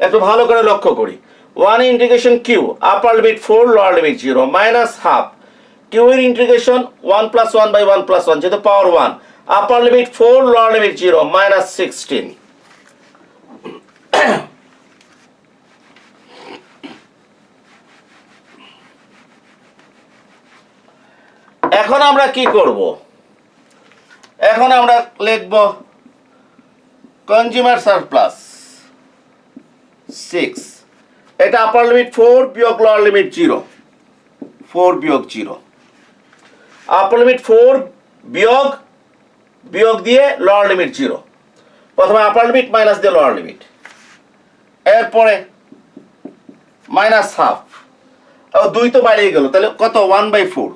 একটু ভালো করে লক্ষ্য করি। 1 integration Q, upper limit 4, lower limit 0 minus half Q এর ইন্টিগ্রেশন 1 প্লাস 1 বাই 1 প্লাস 1, যেহেতু power 1, upper limit 4, lower limit 0 minus 16। এখন আমরা কি করব? এখন আমরা লিখব কনজিউমার সারপ্লাস 6, এটা আপার লিমিট 4 বিয়োগ লোয়ার লিমিট 0, 4 বিয়োগ 0, আপার লিমিট 4 বিয়োগ বিয়োগ দিয়ে লোয়ার লিমিট 0। প্রথমে আপার লিমিট মাইনাস দিয়ে লোয়ার লিমিট, এরপরে মাইনাস হাফ, ও 2 তো বাইরে গেল, তাহলে কত? 1/4,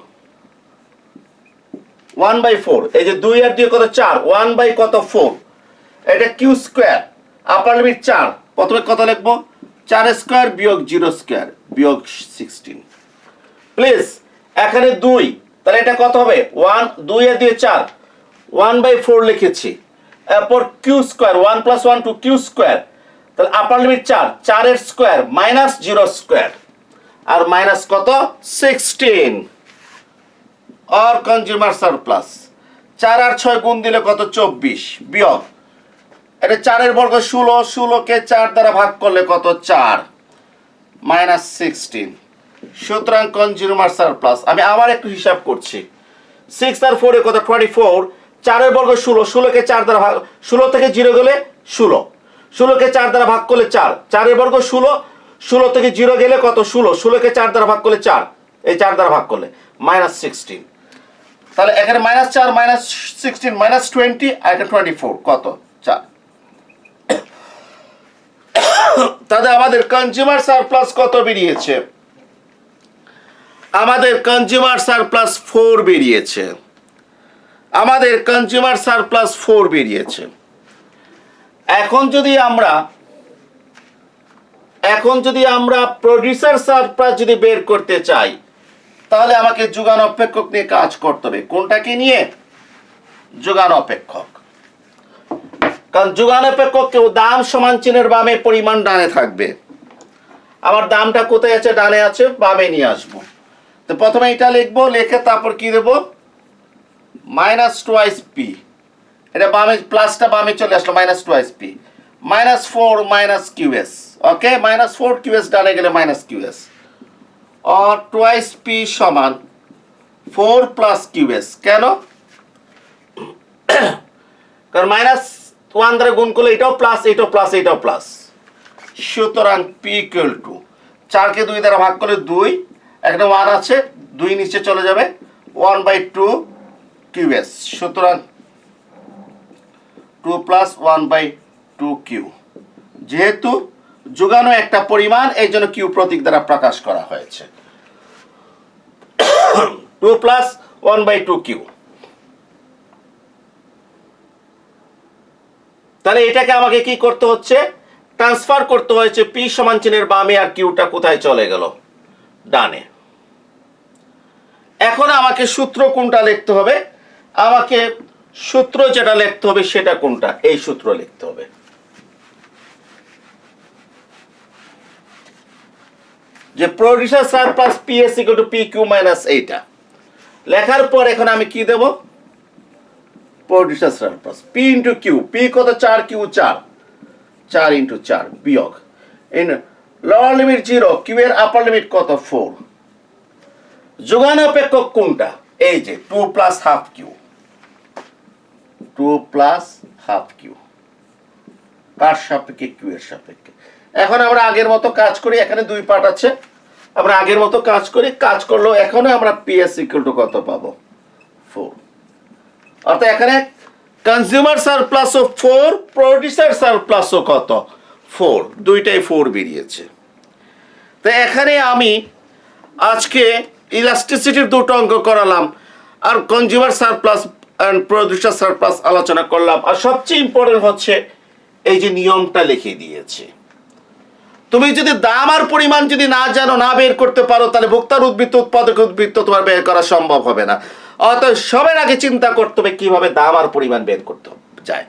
1/4। এই যে 2 আর 2 কত? 4, 1 বাই কত? 4। এটা কিউ স্কয়ার, আপার লিমিট 4, প্রথমে কত লিখবো? 4 স্কয়ার বিয়োগ 0 স্কয়ার বিয়োগ 16। প্লিজ, এখানে 2, তাহলে এটা কত হবে? 1, 2 আর 2 4, 1/4 লিখেছি। এরপর Q square, 1 plus 1 2 Q square, তাহলে আপার লিমিট 4, 4 এর স্কয়ার মাইনাস 0 স্কয়ার, আর মাইনাস কত? 16। और कंज्यूमर सरप्लस 4 আর 6 গুণ দিলে কত? 24 বিয়োগ এটা 4 এর বর্গ 16, 16 কে 4 দ্বারা ভাগ করলে কত? 4 মাইনাস 16। সুতরাং কনজিউমার সারপ্লাস, আমি আবার একটু হিসাব করছি। 6 আর 4 এ কত? 24, 4 এর বর্গ 16, 16 কে 4 দ্বারা ভাগ, 16 থেকে 0 গেলে 16, 16 কে 4 দ্বারা ভাগ করলে 4, 4 এর বর্গ 16, 16 থেকে 0 গেলে কত? 16, 16 কে 4 দ্বারা ভাগ করলে 4, এই 4 দ্বারা ভাগ করলে মাইনাস 16। তাহলে এখানে মাইনাস 4 মাইনাস 16 মাইনাস 20, আর এটা 24 কত? 4। তাহলে আমাদের কনজিউমার সারপ্লাস কত বেরিয়েছে? আমাদের কনজিউমার সারপ্লাস 4 বেরিয়েছে। আমাদের কনজিউমার সারপ্লাস 4 বেরিয়েছে। এখন যদি আমরা প্রোডিউসার সারপ্লাস যদি বের করতে চাই, তাহলে আমাকে যোগান অপেক্ষক নিয়ে কাজ করতে হবে। কোনটাকে নিয়ে? যোগান অপেক্ষক। কারণ যোগান অপেক্ষক কেউ দাম সমান চিহ্নের বামে, পরিমাণ ডানে থাকবে। আমার দামটা কোথায় আছে? ডানে আছে, বামে নিয়ে আসবো। তো প্রথমে এটা লিখবো, লিখে তারপর কি দেবো? Minus twice P. এটা বামে, প্লাসটা বামে চলে আসলো, minus twice P. Minus 4 minus QS. Okay, minus 4 QS ডানে গেলে মাইনাস কিউএস, আর টুয়াইস পি সমান 4 প্লাস কিউএস। কেন? কারণ মাইনাস 1 দ্বারা গুণ করলে এটাও প্লাস, এটাও প্লাস, এটাও প্লাস। সুতরাং পি ইকুয়াল টু 4কে 2 দ্বারা ভাগ করলে 2, একটা 1 আছে, 2 নিচে চলে যাবে, 1/2 কিউএস। সুতরাং 2 প্লাস 1/2 কিউ। যেহেতু যোগানো একটা পরিমাণ, এই জন্য কিউ প্রতীক দ্বারা প্রকাশ করা হয়েছে। 2 প্লাস 1/2 কিউ। তাহলে এটাকে আমাকে কি করতে হচ্ছে? ট্রান্সফার করতে হয়েছে। পি সমান চিহ্নের বামে, আর কিউটা কোথায় চলে গেল? ডানে। এখন আমাকে সূত্র কোনটা লিখতে হবে? আমাকে সূত্র যেটা লিখতে হবে সেটা কোনটা? এই সূত্র লিখতে হবে। যে producer surplus PS equal to P Q minus এইটা লেখার পর এখন আমি কি দেব? Producer surplus P into Q. P কত? 4, কিউ 4, 4 ইন্টু 4 বিয়োগ ইন লোয়ার লিমিট 0, কিউ এর আপার লিমিট কত? 4। যোগান অপেক্ষক কোনটা? এই যে 2 plus half Q. 2 plus half Q কার সাপেক্ষে? কিউ এর সাপেক্ষে। এখন আমরা আগের মতো কাজ করি। এখানে 2 পার্ট আছে, আমরা আগের মতো কাজ করি। কাজ করলেও এখনো আমরা পিএস ইকুয়াল টু কত পাবো? 4। অর্থাৎ এখানে কনজিউমার সারপ্লাসও 4, প্রডিউসার সারপ্লাসও কত? 4। দুইটাই 4 বেরিয়েছে। তো এখানে আমি আজকে ইলাস্টিসিটির দুটো অঙ্ক করালাম, আর consumer surplus and producer surplus আলোচনা করলাম। আর সবচেয়ে ইম্পর্টেন্ট হচ্ছে এই যে নিয়মটা লিখে দিয়েছে। তুমি যদি দাম আর পরিমাণ যদি না জানো, না বের করতে পারো, তাহলে ভোক্তার উদ্বৃত্ত, উৎপাদক উদ্বৃত্ত তোমার বের করা সম্ভব হবে না। অতএব সবার আগে চিন্তা করতে হবে কিভাবে দাম আর পরিমাণ বের করতে যায়।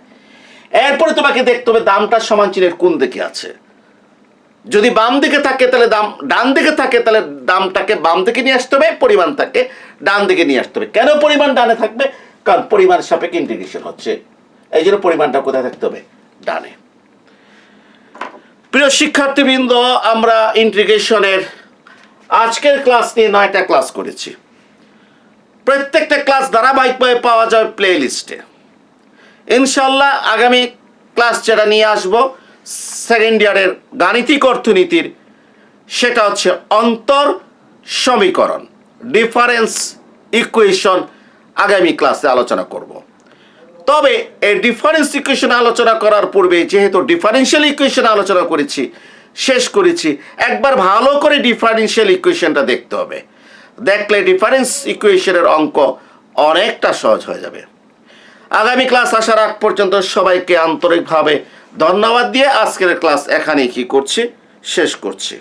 এরপরে তোমাকে দেখতে হবে দামটা সমান চিহ্নের কোন দিকে আছে। যদি বাম দিকে থাকে তাহলে দাম, ডান দিকে থাকে তাহলে দামটাকে বাম দিকে নিয়ে আসতে হবে, পরিমাণটাকে ডান দিকে নিয়ে আসতে হবে। কেন পরিমাণ ডানে থাকবে? কারণ পরিমাণের সাপেক্ষে ইন্টিগ্রেশন হচ্ছে, এই জন্য পরিমাণটা কোথায় থাকতে হবে? ডানে। প্রিয় শিক্ষার্থীবৃন্দ, আমরা ইন্টিগ্রেশনের আজকের ক্লাস নিয়ে 9টা ক্লাস করেছি। প্রত্যেকটা ক্লাস ধারাবাহিকভাবে পাওয়া যায় প্লে লিস্টে। ইনশাল্লাহ আগামী ক্লাস যেটা নিয়ে আসবো সেকেন্ড ইয়ারের গাণিতিক অর্থনীতির, সেটা হচ্ছে অন্তর সমীকরণ, ডিফারেন্স ইকুয়েশন। আগামী ক্লাসে আলোচনা করব। তবে এই ডিফারেন্স ইকুয়েশন আলোচনা করার পূর্বে, যেহেতু ডিফারেন্সিয়াল ইকুয়েশন আলোচনা করেছি, শেষ করেছি, একবার ভালো করে ডিফারেন্সিয়াল ইকুয়েশনটা দেখতে হবে। দেখলে ডিফারেন্স ইকুয়েশনের অঙ্ক অনেকটা সহজ হয়ে যাবে। আগামী ক্লাস আসার আগ পর্যন্ত সবাইকে আন্তরিকভাবে ধন্যবাদ দিয়ে আজকের ক্লাস এখানেই কি করছি? শেষ করছি।